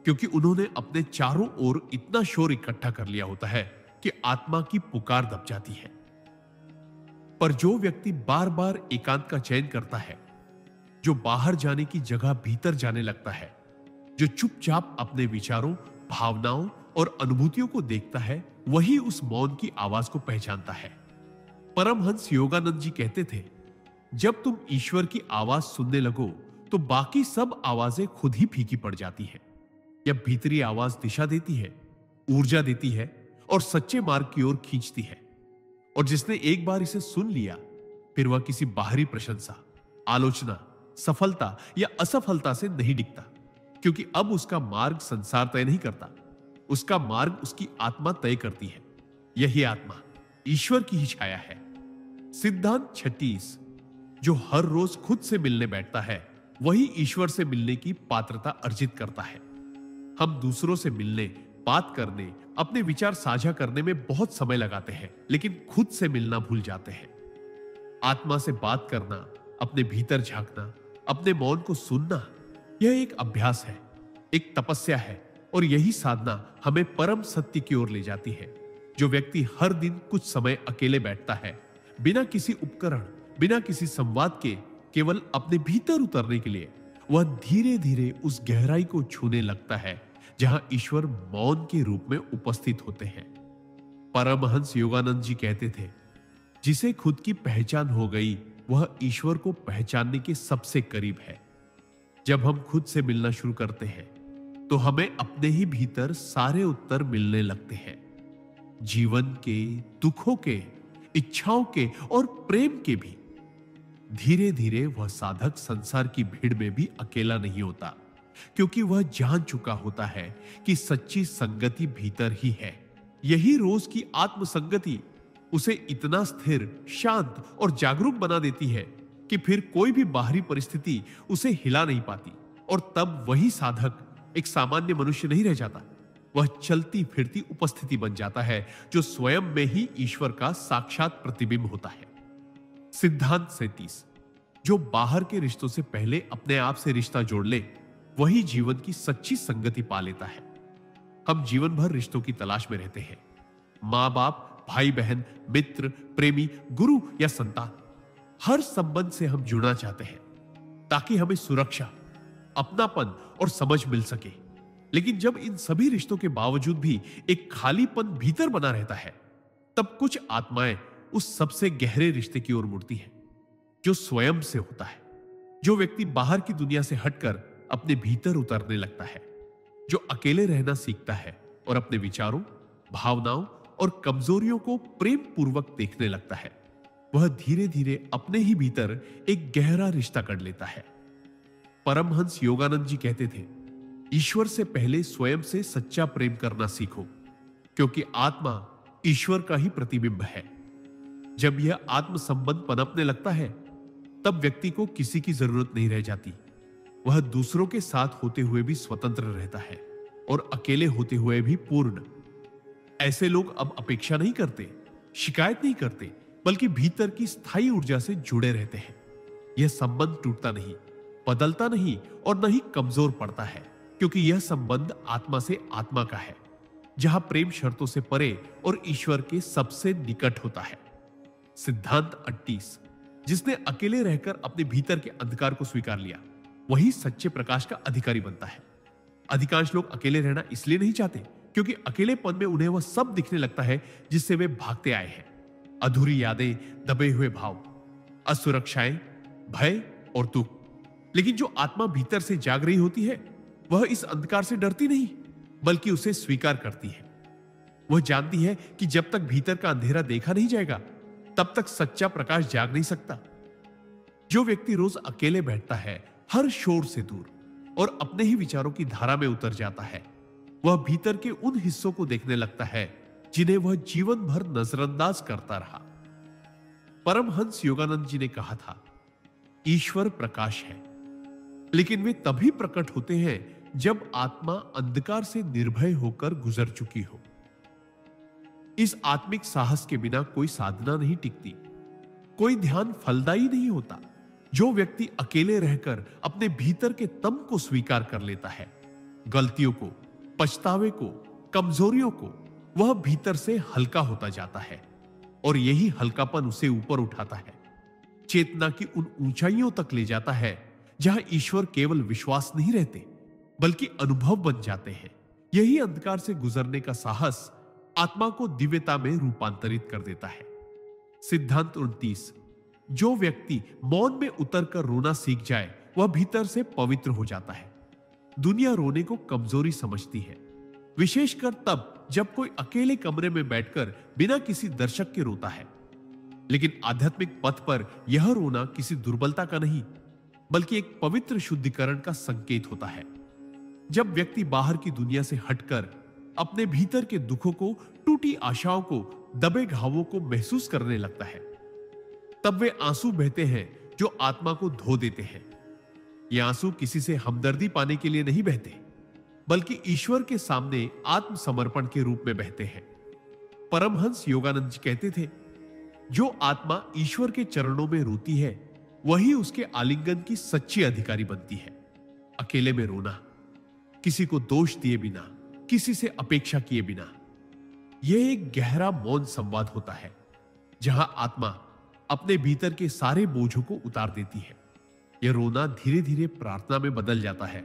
क्योंकि उन्होंने अपने चारों ओर इतना शोर इकट्ठा कर लिया होता है कि आत्मा की पुकार दब जाती है। पर जो व्यक्ति बार बार एकांत का चयन करता है, जो बाहर जाने की जगह भीतर जाने लगता है, जो चुपचाप अपने विचारों, भावनाओं और अनुभूतियों को देखता है, वही उस मौन की आवाज को पहचानता है। परमहंस योगानंद जी कहते थे, जब तुम ईश्वर की आवाज सुनने लगो तो बाकी सब आवाजें खुद ही फीकी पड़ जाती हैं। यह भीतरी आवाज दिशा देती है, ऊर्जा देती है और सच्चे मार्ग की ओर खींचती है। और जिसने एक बार इसे सुन लिया, फिर वह किसी बाहरी प्रशंसा, आलोचना, सफलता या असफलता से नहीं डिगता, क्योंकि अब उसका मार्ग संसार तय नहीं करता, उसका मार्ग उसकी आत्मा तय करती है। यही आत्मा ईश्वर की ही छाया है। सिद्धांत 36। जो हर रोज खुद से मिलने बैठता है, वही ईश्वर से मिलने की पात्रता अर्जित करता है। हम दूसरों से मिलने, बात करने, अपने विचार साझा करने में बहुत समय लगाते हैं, लेकिन खुद से मिलना भूल जाते हैं। आत्मा से बात करना, अपने भीतर झांकना, अपने मौन को सुनना, यह एक अभ्यास है, एक तपस्या है और यही साधना हमें परम सत्य की ओर ले जाती है। जो व्यक्ति हर दिन कुछ समय अकेले बैठता है, बिना किसी उपकरण, बिना किसी संवाद के, केवल अपने भीतर उतरने के लिए, वह धीरे धीरे उस गहराई को छूने लगता है जहां ईश्वर मौन के रूप में उपस्थित होते हैं। परमहंस योगानंद जी कहते थे, जिसे खुद की पहचान हो गई, वह ईश्वर को पहचानने के सबसे करीब है। जब हम खुद से मिलना शुरू करते हैं, तो हमें अपने ही भीतर सारे उत्तर मिलने लगते हैं। जीवन के, दुखों के, इच्छाओं के और प्रेम के भी। धीरे धीरे वह साधक संसार की भीड़ में भी अकेला नहीं होता, क्योंकि वह जान चुका होता है कि सच्ची संगति भीतर ही है। यही रोज की आत्म संगति उसे इतना स्थिर, शांत और जागरूक बना देती है कि फिर कोई भी बाहरी परिस्थिति उसे हिला नहीं पाती। और तब वही साधक एक सामान्य मनुष्य नहीं रह जाता, वह चलती फिरती उपस्थिति बन जाता है, जो स्वयं में ही ईश्वर का साक्षात प्रतिबिंब होता है। सिद्धांत 37। जो बाहर के रिश्तों से पहले अपने आप से रिश्ता जोड़ ले, वही जीवन की सच्ची संगति पा लेता है। हम जीवन भर रिश्तों की तलाश में रहते हैं। मां बाप, भाई बहन, मित्र, प्रेमी, गुरु या संतान, हर संबंध से हम जुड़ना चाहते हैं ताकि हमें सुरक्षा, अपनापन और समझ मिल सके। लेकिन जब इन सभी रिश्तों के बावजूद भी एक खालीपन भीतर बना रहता है, तब कुछ आत्माएं उस सबसे गहरे रिश्ते की ओर मुड़ती हैं, जो स्वयं से होता है। जो व्यक्ति बाहर की दुनिया से हटकर अपने भीतर उतरने लगता है, जो अकेले रहना सीखता है और अपने विचारों, भावनाओं और कमजोरियों को प्रेम पूर्वक देखने लगता है, वह धीरे धीरे अपने ही भीतर एक गहरा रिश्ता कर लेता है। परमहंस योगानंद जी कहते थे, ईश्वर से पहले स्वयं से सच्चा प्रेम करना सीखो, क्योंकि आत्मा ईश्वर का ही प्रतिबिंब है। जब यह आत्म संबंध पनपने लगता है, तब व्यक्ति को किसी की जरूरत नहीं रह जाती। वह दूसरों के साथ होते हुए भी स्वतंत्र रहता है और अकेले होते हुए भी पूर्ण। ऐसे लोग अब अपेक्षा नहीं करते, शिकायत नहीं करते, बल्कि भीतर की स्थायी ऊर्जा से जुड़े रहते हैं। यह संबंध टूटता नहीं, बदलता नहीं और न ही कमजोर पड़ता है, क्योंकि यह संबंध आत्मा से आत्मा का है, जहां प्रेम शर्तों से परे और ईश्वर के सबसे निकट होता है। सिद्धांत 38। जिसने अकेले रहकर अपने भीतर के अंधकार को स्वीकार लिया, वही सच्चे प्रकाश का अधिकारी बनता है। अधिकांश लोग अकेले रहना इसलिए नहीं चाहते क्योंकि अकेलेपन में उन्हें वह सब दिखने लगता है जिससे वे भागते आए हैं। अधूरी यादें, दबे हुए भाव, असुरक्षाएं, भय और दुख। लेकिन जो आत्मा भीतर से जाग रही होती है, वह इस अंधकार से डरती नहीं, बल्कि उसे स्वीकार करती है। वह जानती है कि जब तक भीतर का अंधेरा देखा नहीं जाएगा, तब तक सच्चा प्रकाश जाग नहीं सकता। जो व्यक्ति रोज अकेले बैठता है, हर शोर से दूर और अपने ही विचारों की धारा में उतर जाता है, वह भीतर के उन हिस्सों को देखने लगता है जिन्हें वह जीवन भर नजरअंदाज करता रहा। परमहंस योगानंद जी ने कहा था, ईश्वर प्रकाश है, लेकिन वे तभी प्रकट होते हैं जब आत्मा अंधकार से निर्भय होकर गुजर चुकी हो। इस आत्मिक साहस के बिना कोई साधना नहीं टिकती, कोई ध्यान फलदायी नहीं होता। जो व्यक्ति अकेले रहकर अपने भीतर के तम को स्वीकार कर लेता है, गलतियों को, पछतावे को, कमजोरियों को, वह भीतर से हल्का होता जाता है और यही हल्कापन उसे ऊपर उठाता है, चेतना की उन ऊंचाइयों तक ले जाता है जहां ईश्वर केवल विश्वास नहीं रहते, बल्कि अनुभव बन जाते हैं। यही अंधकार से गुजरने का साहस आत्मा को दिव्यता में रूपांतरित कर देता है। सिद्धांत 29। जो व्यक्ति मौन में उतरकर रोना सीख जाए, वह भीतर से पवित्र हो जाता है। दुनिया रोने को कमजोरी समझती है, विशेषकर तब जब कोई अकेले कमरे में बैठकर बिना किसी दर्शक के रोता है। लेकिन आध्यात्मिक पथ पर यह रोना किसी दुर्बलता का नहीं, बल्कि एक पवित्र शुद्धिकरण का संकेत होता है। जब व्यक्ति बाहर की दुनिया से हटकर अपने भीतर के दुखों को, टूटी आशाओं को, दबे घावों को महसूस करने लगता है, तब वे आंसू बहते हैं जो आत्मा को धो देते हैं। ये आंसू किसी से हमदर्दी पाने के लिए नहीं बहते, बल्कि ईश्वर के सामने आत्मसमर्पण के रूप में बहते हैं। परमहंस योगानंद जी कहते थे, जो आत्मा ईश्वर के चरणों में रोती है, वही उसके आलिंगन की सच्ची अधिकारी बनती है। अकेले में रोना, किसी को दोष दिए बिना, किसी से अपेक्षा किए बिना, यह एक गहरा मौन संवाद होता है, जहां आत्मा अपने भीतर के सारे बोझों को उतार देती है। यह रोना धीरे धीरे प्रार्थना में बदल जाता है,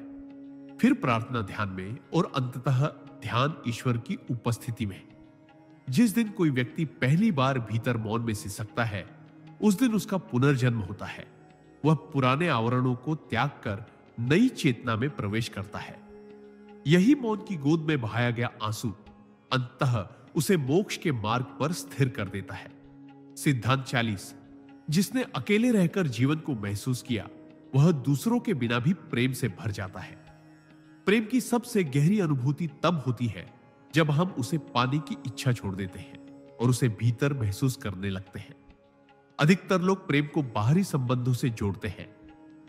फिर प्रार्थना ध्यान में और अंततः ध्यान ईश्वर की उपस्थिति में। जिस दिन कोई व्यक्ति पहली बार भीतर मौन में सिसकता है, उस दिन उसका पुनर्जन्म होता है। वह पुराने आवरणों को त्याग कर नई चेतना में प्रवेश करता है। यही मौन की गोद में बहाया गया आंसू अंततः उसे मोक्ष के मार्ग पर स्थिर कर देता है। सिद्धांत 40। जिसने अकेले रहकर जीवन को महसूस किया, वह दूसरों के बिना भी प्रेम से भर जाता है। प्रेम की सबसे गहरी अनुभूति तब होती है जब हम उसे पाने की इच्छा छोड़ देते हैं और उसे भीतर महसूस करने लगते हैं। अधिकतर लोग प्रेम को बाहरी संबंधों से जोड़ते हैं,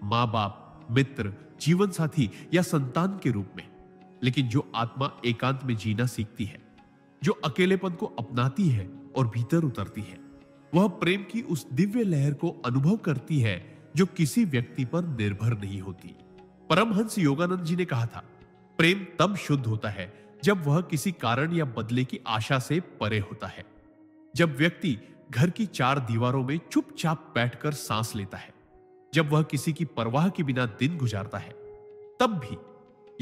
मां बाप, मित्र, जीवन साथी या संतान के रूप में। लेकिन जो आत्मा एकांत में जीना सीखती है, जो अकेलेपन को अपनाती है और भीतर उतरती है, वह प्रेम की उस दिव्य लहर को अनुभव करती है जो किसी व्यक्ति पर निर्भर नहीं होती। परमहंस योगानंद जी ने कहा था, प्रेम तब शुद्ध होता है जब वह किसी कारण या बदले की आशा से परे होता है। जब व्यक्ति घर की चार दीवारों में चुपचाप बैठकर सांस लेता है, जब वह किसी की परवाह के बिना दिन गुजारता है, तब भी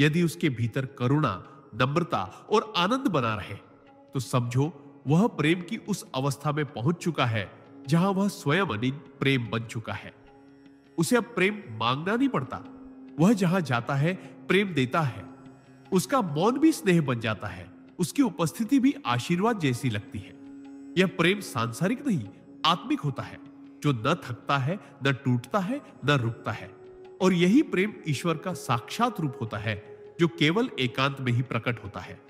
यदि उसके भीतर करुणा, नम्रता और आनंद बना रहे, तो समझो वह प्रेम की उस अवस्था में पहुंच चुका है जहां वह स्वयं अनिल प्रेम बन चुका है। उसे अब प्रेम मांगना नहीं पड़ता, वह जहां जाता है प्रेम देता है। उसका मौन भी स्नेह बन जाता है, उसकी उपस्थिति भी आशीर्वाद जैसी लगती है। यह प्रेम सांसारिक नहीं, आत्मिक होता है, जो न थकता है, न टूटता है, न रुकता है। और यही प्रेम ईश्वर का साक्षात रूप होता है, जो केवल एकांत में ही प्रकट होता है।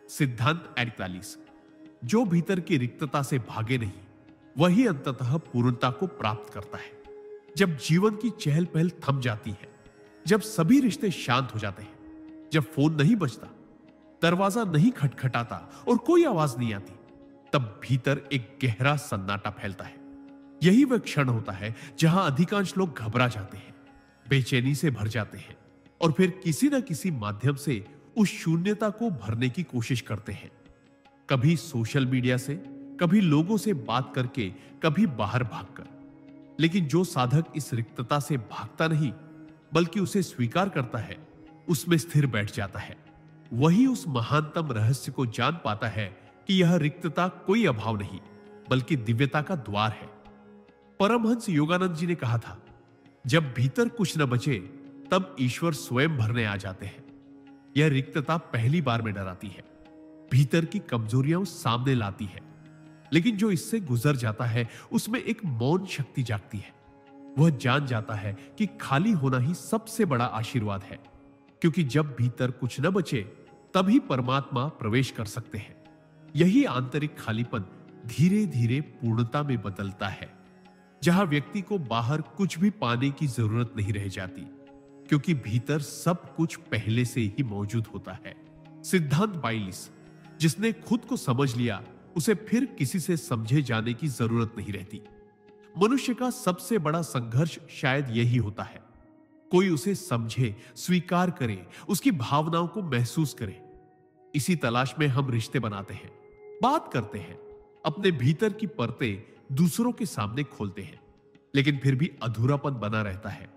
सिद्धांत 41। जो भीतर की रिक्तता से भागे नहीं, वही अंततः पूर्णता को प्राप्त करता है। जब जीवन की चहल पहल थम जाती है, जब सभी रिश्ते शांत हो जाते हैं, जब फोन नहीं बजता, दरवाजा नहीं खटखटाता और कोई आवाज नहीं आती, तब भीतर एक गहरा सन्नाटा फैलता है। यही वह क्षण होता है जहां अधिकांश लोग घबरा जाते हैं, बेचैनी से भर जाते हैं और फिर किसी न किसी माध्यम से उस शून्यता को भरने की कोशिश करते हैं। कभी सोशल मीडिया से, कभी लोगों से बात करके, कभी बाहर भागकर। लेकिन जो साधक इस रिक्तता से भागता नहीं बल्कि उसे स्वीकार करता है, उसमें स्थिर बैठ जाता है, वही उस महानतम रहस्य को जान पाता है कि यह रिक्तता कोई अभाव नहीं बल्कि दिव्यता का द्वार है। परमहंस योगानंद जी ने कहा था, जब भीतर कुछ न बचे तब ईश्वर स्वयं भरने आ जाते हैं। यह रिक्तता पहली बार में डराती है, भीतर की कमजोरियां सामने लाती है, लेकिन जो इससे गुजर जाता है उसमें एक मौन शक्ति जागती है। वह जान जाता है कि खाली होना ही सबसे बड़ा आशीर्वाद है, क्योंकि जब भीतर कुछ न बचे तभी परमात्मा प्रवेश कर सकते हैं। यही आंतरिक खालीपन धीरे धीरे पूर्णता में बदलता है, जहां व्यक्ति को बाहर कुछ भी पाने की जरूरत नहीं रह जाती, क्योंकि भीतर सब कुछ पहले से ही मौजूद होता है। सिद्धांत बाइलिस, जिसने खुद को समझ लिया उसे फिर किसी से समझे जाने की जरूरत नहीं रहती। मनुष्य का सबसे बड़ा संघर्ष शायद यही होता है, कोई उसे समझे, स्वीकार करे, उसकी भावनाओं को महसूस करे। इसी तलाश में हम रिश्ते बनाते हैं, बात करते हैं, अपने भीतर की परतें दूसरों के सामने खोलते हैं, लेकिन फिर भी अधूरापन बना रहता है,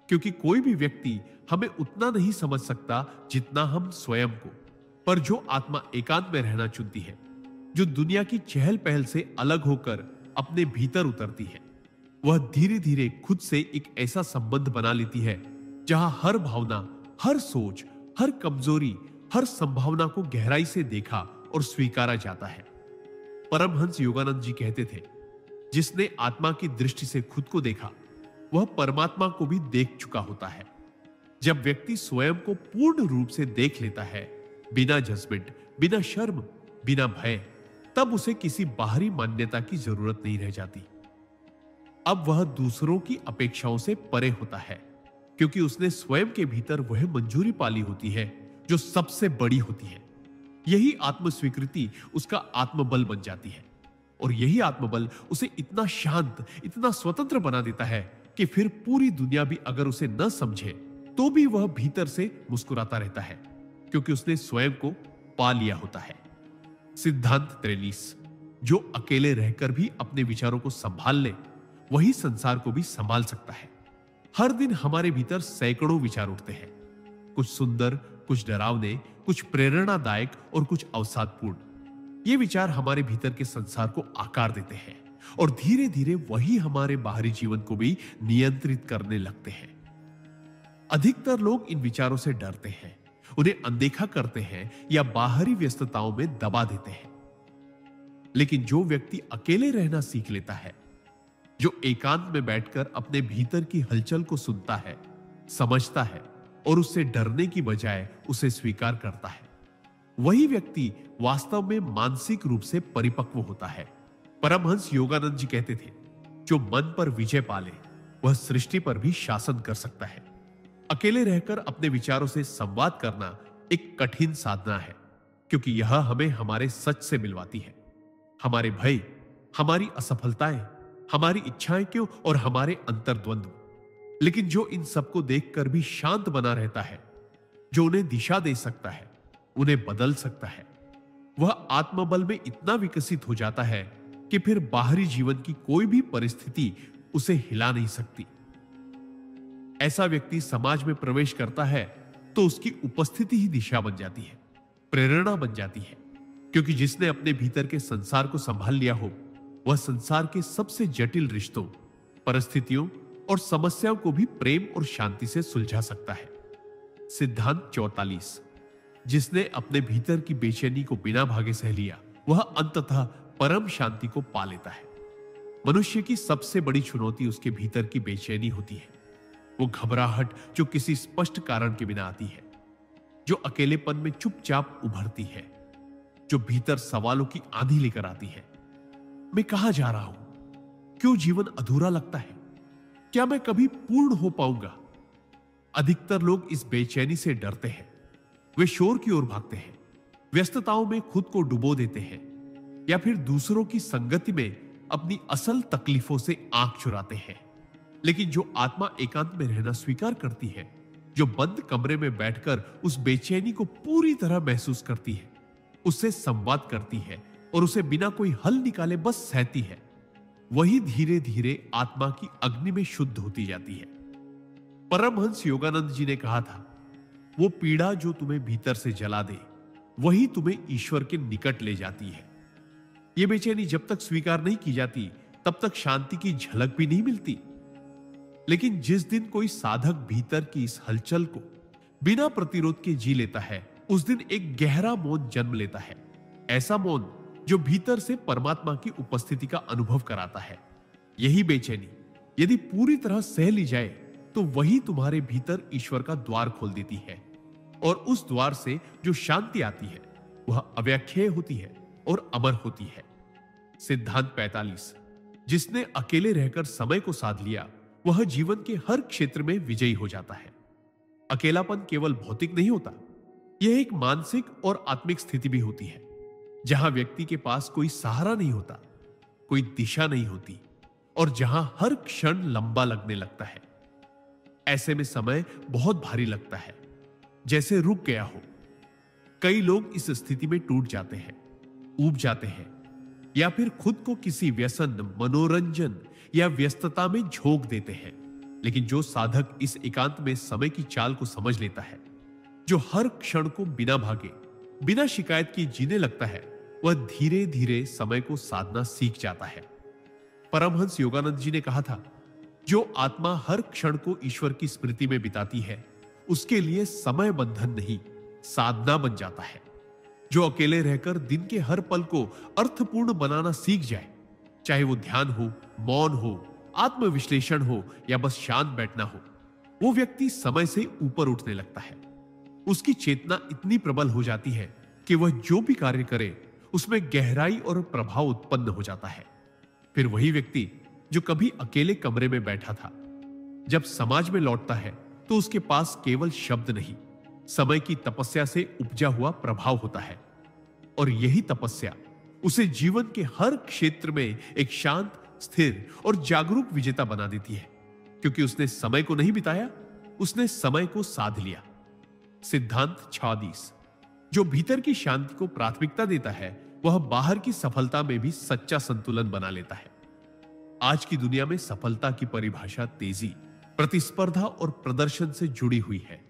क्योंकि कोई भी व्यक्ति हमें उतना नहीं समझ सकता जितना हम स्वयं को। पर जो आत्मा एकांत में रहना चुनती है, जो दुनिया की चहल पहल से अलग होकर अपने भीतर उतरती है, वह धीरे धीरे खुद से एक ऐसा संबंध बना लेती है जहां हर भावना, हर सोच, हर कमजोरी, हर संभावना को गहराई से देखा और स्वीकारा जाता है। परमहंस योगानंद जी कहते थे, जिसने आत्मा की दृष्टि से खुद को देखा वह परमात्मा को भी देख चुका होता है। जब व्यक्ति स्वयं को पूर्ण रूप से देख लेता है, बिना जजमेंट, बिना शर्म, बिना भय, तब उसे किसी बाहरी मान्यता की जरूरत नहीं रह जाती। अब वह दूसरों की अपेक्षाओं से परे होता है, क्योंकि उसने स्वयं के भीतर वह मंजूरी पाली होती है जो सबसे बड़ी होती है। यही आत्मस्वीकृति उसका आत्मबल बन जाती है, और यही आत्मबल उसे इतना शांत, इतना स्वतंत्र बना देता है कि फिर पूरी दुनिया भी अगर उसे न समझे तो भी वह भीतर से मुस्कुराता रहता है, क्योंकि उसने स्वयं को पा लिया होता है। सिद्धांत 43, जो अकेले रहकर भी अपने विचारों को संभाल ले वही संसार को भी संभाल सकता है। हर दिन हमारे भीतर सैकड़ों विचार उठते हैं, कुछ सुंदर, कुछ डरावने, कुछ प्रेरणादायक और कुछ अवसादपूर्ण। ये विचार हमारे भीतर के संसार को आकार देते हैं और धीरे धीरे वही हमारे बाहरी जीवन को भी नियंत्रित करने लगते हैं। अधिकतर लोग इन विचारों से डरते हैं, उन्हें अनदेखा करते हैं या बाहरी व्यस्तताओं में दबा देते हैं। लेकिन जो व्यक्ति अकेले रहना सीख लेता है, जो एकांत में बैठकर अपने भीतर की हलचल को सुनता है, समझता है और उससे डरने की बजाय उसे स्वीकार करता है, वही व्यक्ति वास्तव में मानसिक रूप से परिपक्व होता है। परमहंस योगानंद जी कहते थे, जो मन पर विजय पाले वह सृष्टि पर भी शासन कर सकता है। अकेले रहकर अपने विचारों से संवाद करना एक कठिन साधना है, क्योंकि यह हमें हमारे सच से मिलवाती है। हमारे भय, हमारी असफलताएं, हमारी इच्छाएं क्यों और हमारे अंतर्द्वंद्व। लेकिन जो इन सबको देखकर भी शांत बना रहता है, जो उन्हें दिशा दे सकता है, उन्हें बदल सकता है, वह आत्मबल में इतना विकसित हो जाता है कि फिर बाहरी जीवन की कोई भी परिस्थिति उसे हिला नहीं सकती। ऐसा व्यक्ति समाज में प्रवेश करता है तो उसकी उपस्थिति ही दिशा बन जाती है, प्रेरणा बन जाती है, क्योंकि जिसने अपने भीतर के संसार को संभाल लिया हो वह संसार के सबसे जटिल रिश्तों, परिस्थितियों और समस्याओं को भी प्रेम और शांति से सुलझा सकता है। सिद्धांत 44, जिसने अपने भीतर की बेचैनी को बिना भागे सह लिया वह अंततः परम शांति को पा लेता है। मनुष्य की सबसे बड़ी चुनौती उसके भीतर की बेचैनी होती है, वो घबराहट जो किसी स्पष्ट कारण के बिना आती है, जो अकेलेपन में चुपचाप उभरती है, जो भीतर सवालों की आंधी लेकर आती है। मैं कहां जा रहा हूं, क्यों जीवन अधूरा लगता है? क्या मैं कभी पूर्ण हो पाऊंगा? अधिकतर लोग इस बेचैनी से डरते हैं। वे शोर की ओर भागते हैं, व्यस्तताओं में खुद को डुबो देते हैं, या फिर दूसरों की संगति में अपनी असल तकलीफों से आंख चुराते हैं। लेकिन जो आत्मा एकांत में रहना स्वीकार करती है, जो बंद कमरे में बैठकर उस बेचैनी को पूरी तरह महसूस करती है, उससे संवाद करती है और उसे बिना कोई हल निकाले बस सहती है, वही धीरे धीरे आत्मा की अग्नि में शुद्ध होती जाती है। परमहंस योगानंद जी ने कहा था, वो पीड़ा जो तुम्हें भीतर से जला दे, वही तुम्हें ईश्वर के निकट ले जाती है। यह बेचैनी जब तक स्वीकार नहीं की जाती, तब तक शांति की झलक भी नहीं मिलती। लेकिन जिस दिन कोई साधक भीतर की इस हलचल को बिना प्रतिरोध के जी लेता है, उस दिन एक गहरा मौन जन्म लेता है। ऐसा मौन जो भीतर से परमात्मा की उपस्थिति का अनुभव कराता है। यही बेचैनी यदि पूरी तरह सह ली जाए, तो वही तुम्हारे भीतर ईश्वर का द्वार खोल देती है, और उस द्वार से जो शांति आती है वह अव्याख्येय होती है और अमर होती है। सिद्धांत 45। जिसने अकेले रहकर समय को साध लिया, वह जीवन के हर क्षेत्र में विजयी हो जाता है। अकेलापन केवल भौतिक नहीं होता, यह एक मानसिक और आत्मिक स्थिति भी होती है, जहां व्यक्ति के पास कोई सहारा नहीं होता, कोई दिशा नहीं होती, और जहां हर क्षण लंबा लगने लगता है। ऐसे में समय बहुत भारी लगता है, जैसे रुक गया हो। कई लोग इस स्थिति में टूट जाते हैं, ऊब जाते हैं, या फिर खुद को किसी व्यसन, मनोरंजन या व्यस्तता में झोंक देते हैं। लेकिन जो साधक इस एकांत में समय की चाल को समझ लेता है, जो हर क्षण को बिना भागे, बिना शिकायत की जीने लगता है, वह धीरे धीरे समय को साधना सीख जाता है। परमहंस योगानंद जी ने कहा था, जो आत्मा हर क्षण को ईश्वर की स्मृति में बिताती है, उसके लिए समय बंधन नहीं, साधना बन जाता है। जो अकेले रहकर दिन के हर पल को अर्थपूर्ण बनाना सीख जाए, चाहे वो ध्यान हो, मौन हो, आत्मविश्लेषण हो या बस शांत बैठना हो, वो व्यक्ति समय से ऊपर उठने लगता है। उसकी चेतना इतनी प्रबल हो जाती है कि वह जो भी कार्य करे, उसमें गहराई और प्रभाव उत्पन्न हो जाता है। फिर वही व्यक्ति जो कभी अकेले कमरे में बैठा था, जब समाज में लौटता है, तो उसके पास केवल शब्द नहीं, समय की तपस्या से उपजा हुआ प्रभाव होता है। और यही तपस्या उसे जीवन के हर क्षेत्र में एक शांत, स्थिर और जागरूक विजेता बना देती है, क्योंकि उसने समय को नहीं बिताया, उसने समय को साध लिया। सिद्धांत 46। जो भीतर की शांति को प्राथमिकता देता है, वह बाहर की सफलता में भी सच्चा संतुलन बना लेता है। आज की दुनिया में सफलता की परिभाषा तेजी, प्रतिस्पर्धा और प्रदर्शन से जुड़ी हुई है।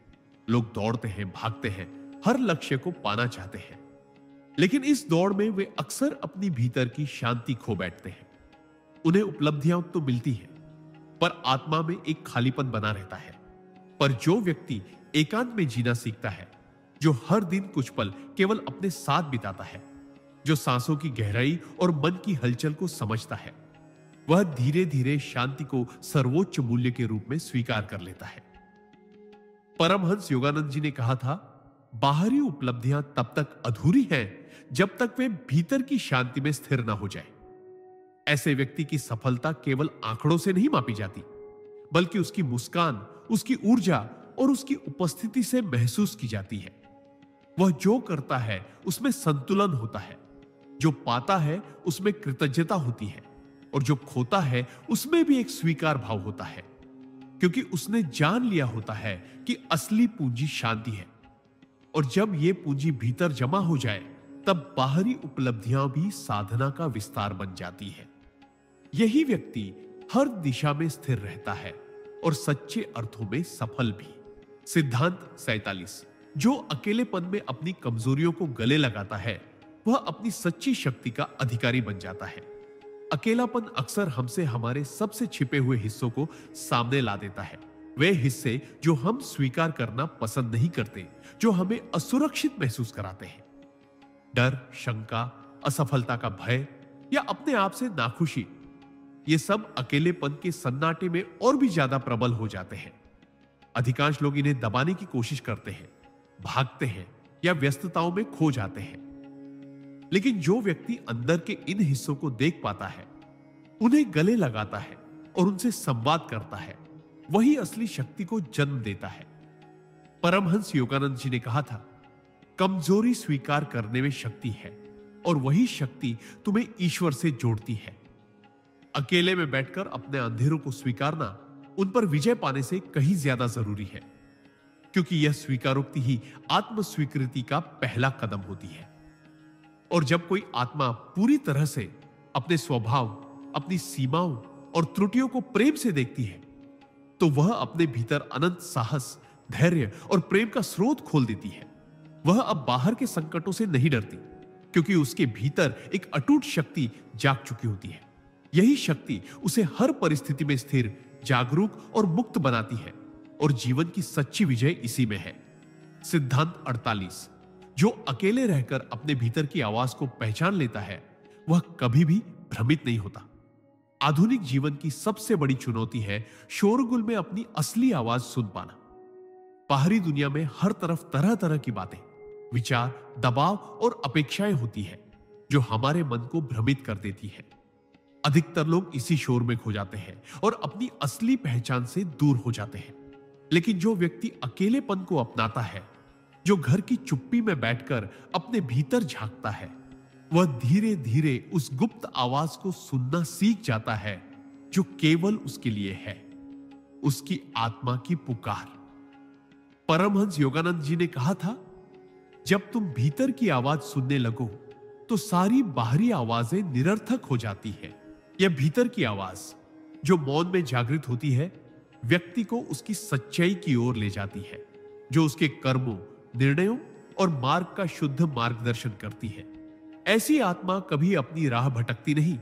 लोग दौड़ते हैं, भागते हैं, हर लक्ष्य को पाना चाहते हैं, लेकिन इस दौड़ में वे अक्सर अपनी भीतर की शांति खो बैठते हैं। उन्हें उपलब्धियां तो मिलती हैं, पर आत्मा में एक खालीपन बना रहता है। पर जो व्यक्ति एकांत में जीना सीखता है, जो हर दिन कुछ पल केवल अपने साथ बिताता है, जो सांसों की गहराई और मन की हलचल को समझता है, वह धीरे धीरे शांति को सर्वोच्च मूल्य के रूप में स्वीकार कर लेता है। परमहंस योगानंद जी ने कहा था, बाहरी उपलब्धियां तब तक अधूरी हैं जब तक वे भीतर की शांति में स्थिर ना हो जाए। ऐसे व्यक्ति की सफलता केवल आंकड़ों से नहीं मापी जाती, बल्कि उसकी मुस्कान, उसकी ऊर्जा और उसकी उपस्थिति से महसूस की जाती है। वह जो करता है उसमें संतुलन होता है, जो पाता है उसमें कृतज्ञता होती है, और जो खोता है उसमें भी एक स्वीकार भाव होता है, क्योंकि उसने जान लिया होता है कि असली पूंजी शांति है। और जब यह पूंजी भीतर जमा हो जाए, तब बाहरी उपलब्धियां भी साधना का विस्तार बन जाती है। यही व्यक्ति हर दिशा में स्थिर रहता है और सच्चे अर्थों में सफल भी। सिद्धांत 47। जो अकेलेपन में अपनी कमजोरियों को गले लगाता है, वह अपनी सच्ची शक्ति का अधिकारी बन जाता है। अकेलापन अक्सर हमसे हमारे सबसे छिपे हुए हिस्सों को सामने ला देता है, वे हिस्से जो हम स्वीकार करना पसंद नहीं करते, जो हमें असुरक्षित महसूस कराते हैं। डर, शंका, असफलता का भय या अपने आप से नाखुशी, ये सब अकेलेपन के सन्नाटे में और भी ज्यादा प्रबल हो जाते हैं। अधिकांश लोग इन्हें दबाने की कोशिश करते हैं, भागते हैं या व्यस्तताओं में खो जाते हैं। लेकिन जो व्यक्ति अंदर के इन हिस्सों को देख पाता है, उन्हें गले लगाता है और उनसे संवाद करता है, वही असली शक्ति को जन्म देता है। परमहंस योगानंद जी ने कहा था, कमजोरी स्वीकार करने में शक्ति है और वही शक्ति तुम्हें ईश्वर से जोड़ती है। अकेले में बैठकर अपने अंधेरों को स्वीकारना उन पर विजय पाने से कहीं ज्यादा जरूरी है, क्योंकि यह स्वीकारोक्ति ही आत्म स्वीकृति का पहला कदम होती है। और जब कोई आत्मा पूरी तरह से अपने स्वभाव, अपनी सीमाओं और त्रुटियों को प्रेम से देखती है, तो वह अपने भीतर अनंत साहस, धैर्य और प्रेम का स्रोत खोल देती है। वह अब बाहर के संकटों से नहीं डरती, क्योंकि उसके भीतर एक अटूट शक्ति जाग चुकी होती है। यही शक्ति उसे हर परिस्थिति में स्थिर, जागरूक और मुक्त बनाती है, और जीवन की सच्ची विजय इसी में है। सिद्धांत 48। जो अकेले रहकर अपने भीतर की आवाज को पहचान लेता है, वह कभी भी भ्रमित नहीं होता। आधुनिक जीवन की सबसे बड़ी चुनौती है शोरगुल में अपनी असली आवाज सुन पाना। बाहरी दुनिया में हर तरफ तरह तरह की बातें, विचार, दबाव और अपेक्षाएं होती है, जो हमारे मन को भ्रमित कर देती है। अधिकतर लोग इसी शोर में खो जाते हैं और अपनी असली पहचान से दूर हो जाते हैं। लेकिन जो व्यक्ति अकेलेपन को अपनाता है, जो घर की चुप्पी में बैठकर अपने भीतर झांकता है, वह धीरे धीरे उस गुप्त आवाज को सुनना सीख जाता है, जो केवल उसके लिए है, उसकी आत्मा की पुकार। परमहंस योगानंद जी ने कहा था, जब तुम भीतर की आवाज सुनने लगो तो सारी बाहरी आवाजें निरर्थक हो जाती है। यह भीतर की आवाज जो मौन में जागृत होती है, व्यक्ति को उसकी सच्चाई की ओर ले जाती है, जो उसके कर्मों, निर्णयों और मार्ग का शुद्ध मार्गदर्शन करती है। ऐसी आत्मा कभी अपनी राह भटकती नहीं,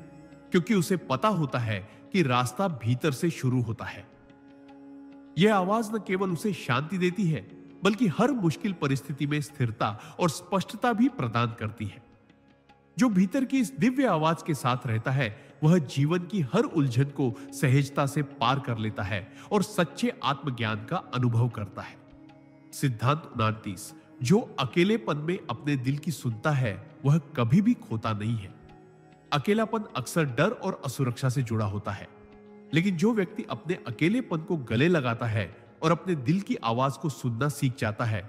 क्योंकि उसे पता होता है कि रास्ता भीतर से शुरू होता है। यह आवाज न केवल उसे शांति देती है, बल्कि हर मुश्किल परिस्थिति में स्थिरता और स्पष्टता भी प्रदान करती है। जो भीतर की इस दिव्य आवाज के साथ रहता है, वह जीवन की हर उलझन को सहजता से पार कर लेता है और सच्चे आत्मज्ञान का अनुभव करता है। सिद्धांत 29। जो अकेलेपन में अपने दिल की सुनता है, वह कभी भी खोता नहीं है। अकेलापन अक्सर डर और असुरक्षा से जुड़ा होता है, लेकिन जो व्यक्ति अपने अकेलेपन को गले लगाता है और अपने दिल की आवाज को सुनना सीख जाता है,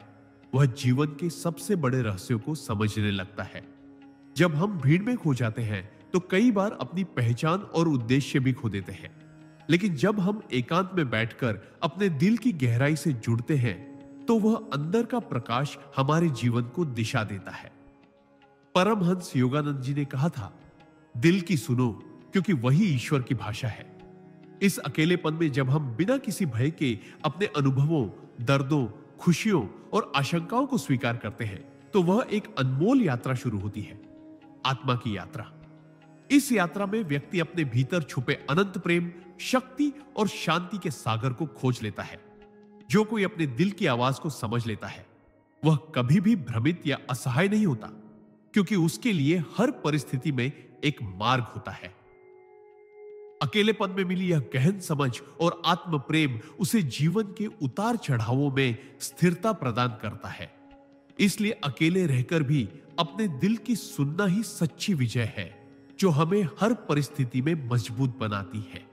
वह जीवन के सबसे बड़े रहस्यों को समझने लगता है। जब हम भीड़ में खो जाते हैं तो कई बार अपनी पहचान और उद्देश्य भी खो देते हैं, लेकिन जब हम एकांत में बैठकर अपने दिल की गहराई से जुड़ते हैं, तो वह अंदर का प्रकाश हमारे जीवन को दिशा देता है। परमहंस योगानंद जी ने कहा था, दिल की सुनो, क्योंकि वही ईश्वर की भाषा है। इस अकेलेपन में जब हम बिना किसी भय के अपने अनुभवों, दर्दों, खुशियों और आशंकाओं को स्वीकार करते हैं, तो वह एक अनमोल यात्रा शुरू होती है, आत्मा की यात्रा। इस यात्रा में व्यक्ति अपने भीतर छुपे अनंत प्रेम, शक्ति और शांति के सागर को खोज लेता है। जो कोई अपने दिल की आवाज को समझ लेता है, वह कभी भी भ्रमित या असहाय नहीं होता, क्योंकि उसके लिए हर परिस्थिति में एक मार्ग होता है। अकेलेपन में मिली यह गहन समझ और आत्म प्रेम उसे जीवन के उतार चढ़ावों में स्थिरता प्रदान करता है। इसलिए अकेले रहकर भी अपने दिल की सुनना ही सच्ची विजय है, जो हमें हर परिस्थिति में मजबूत बनाती है।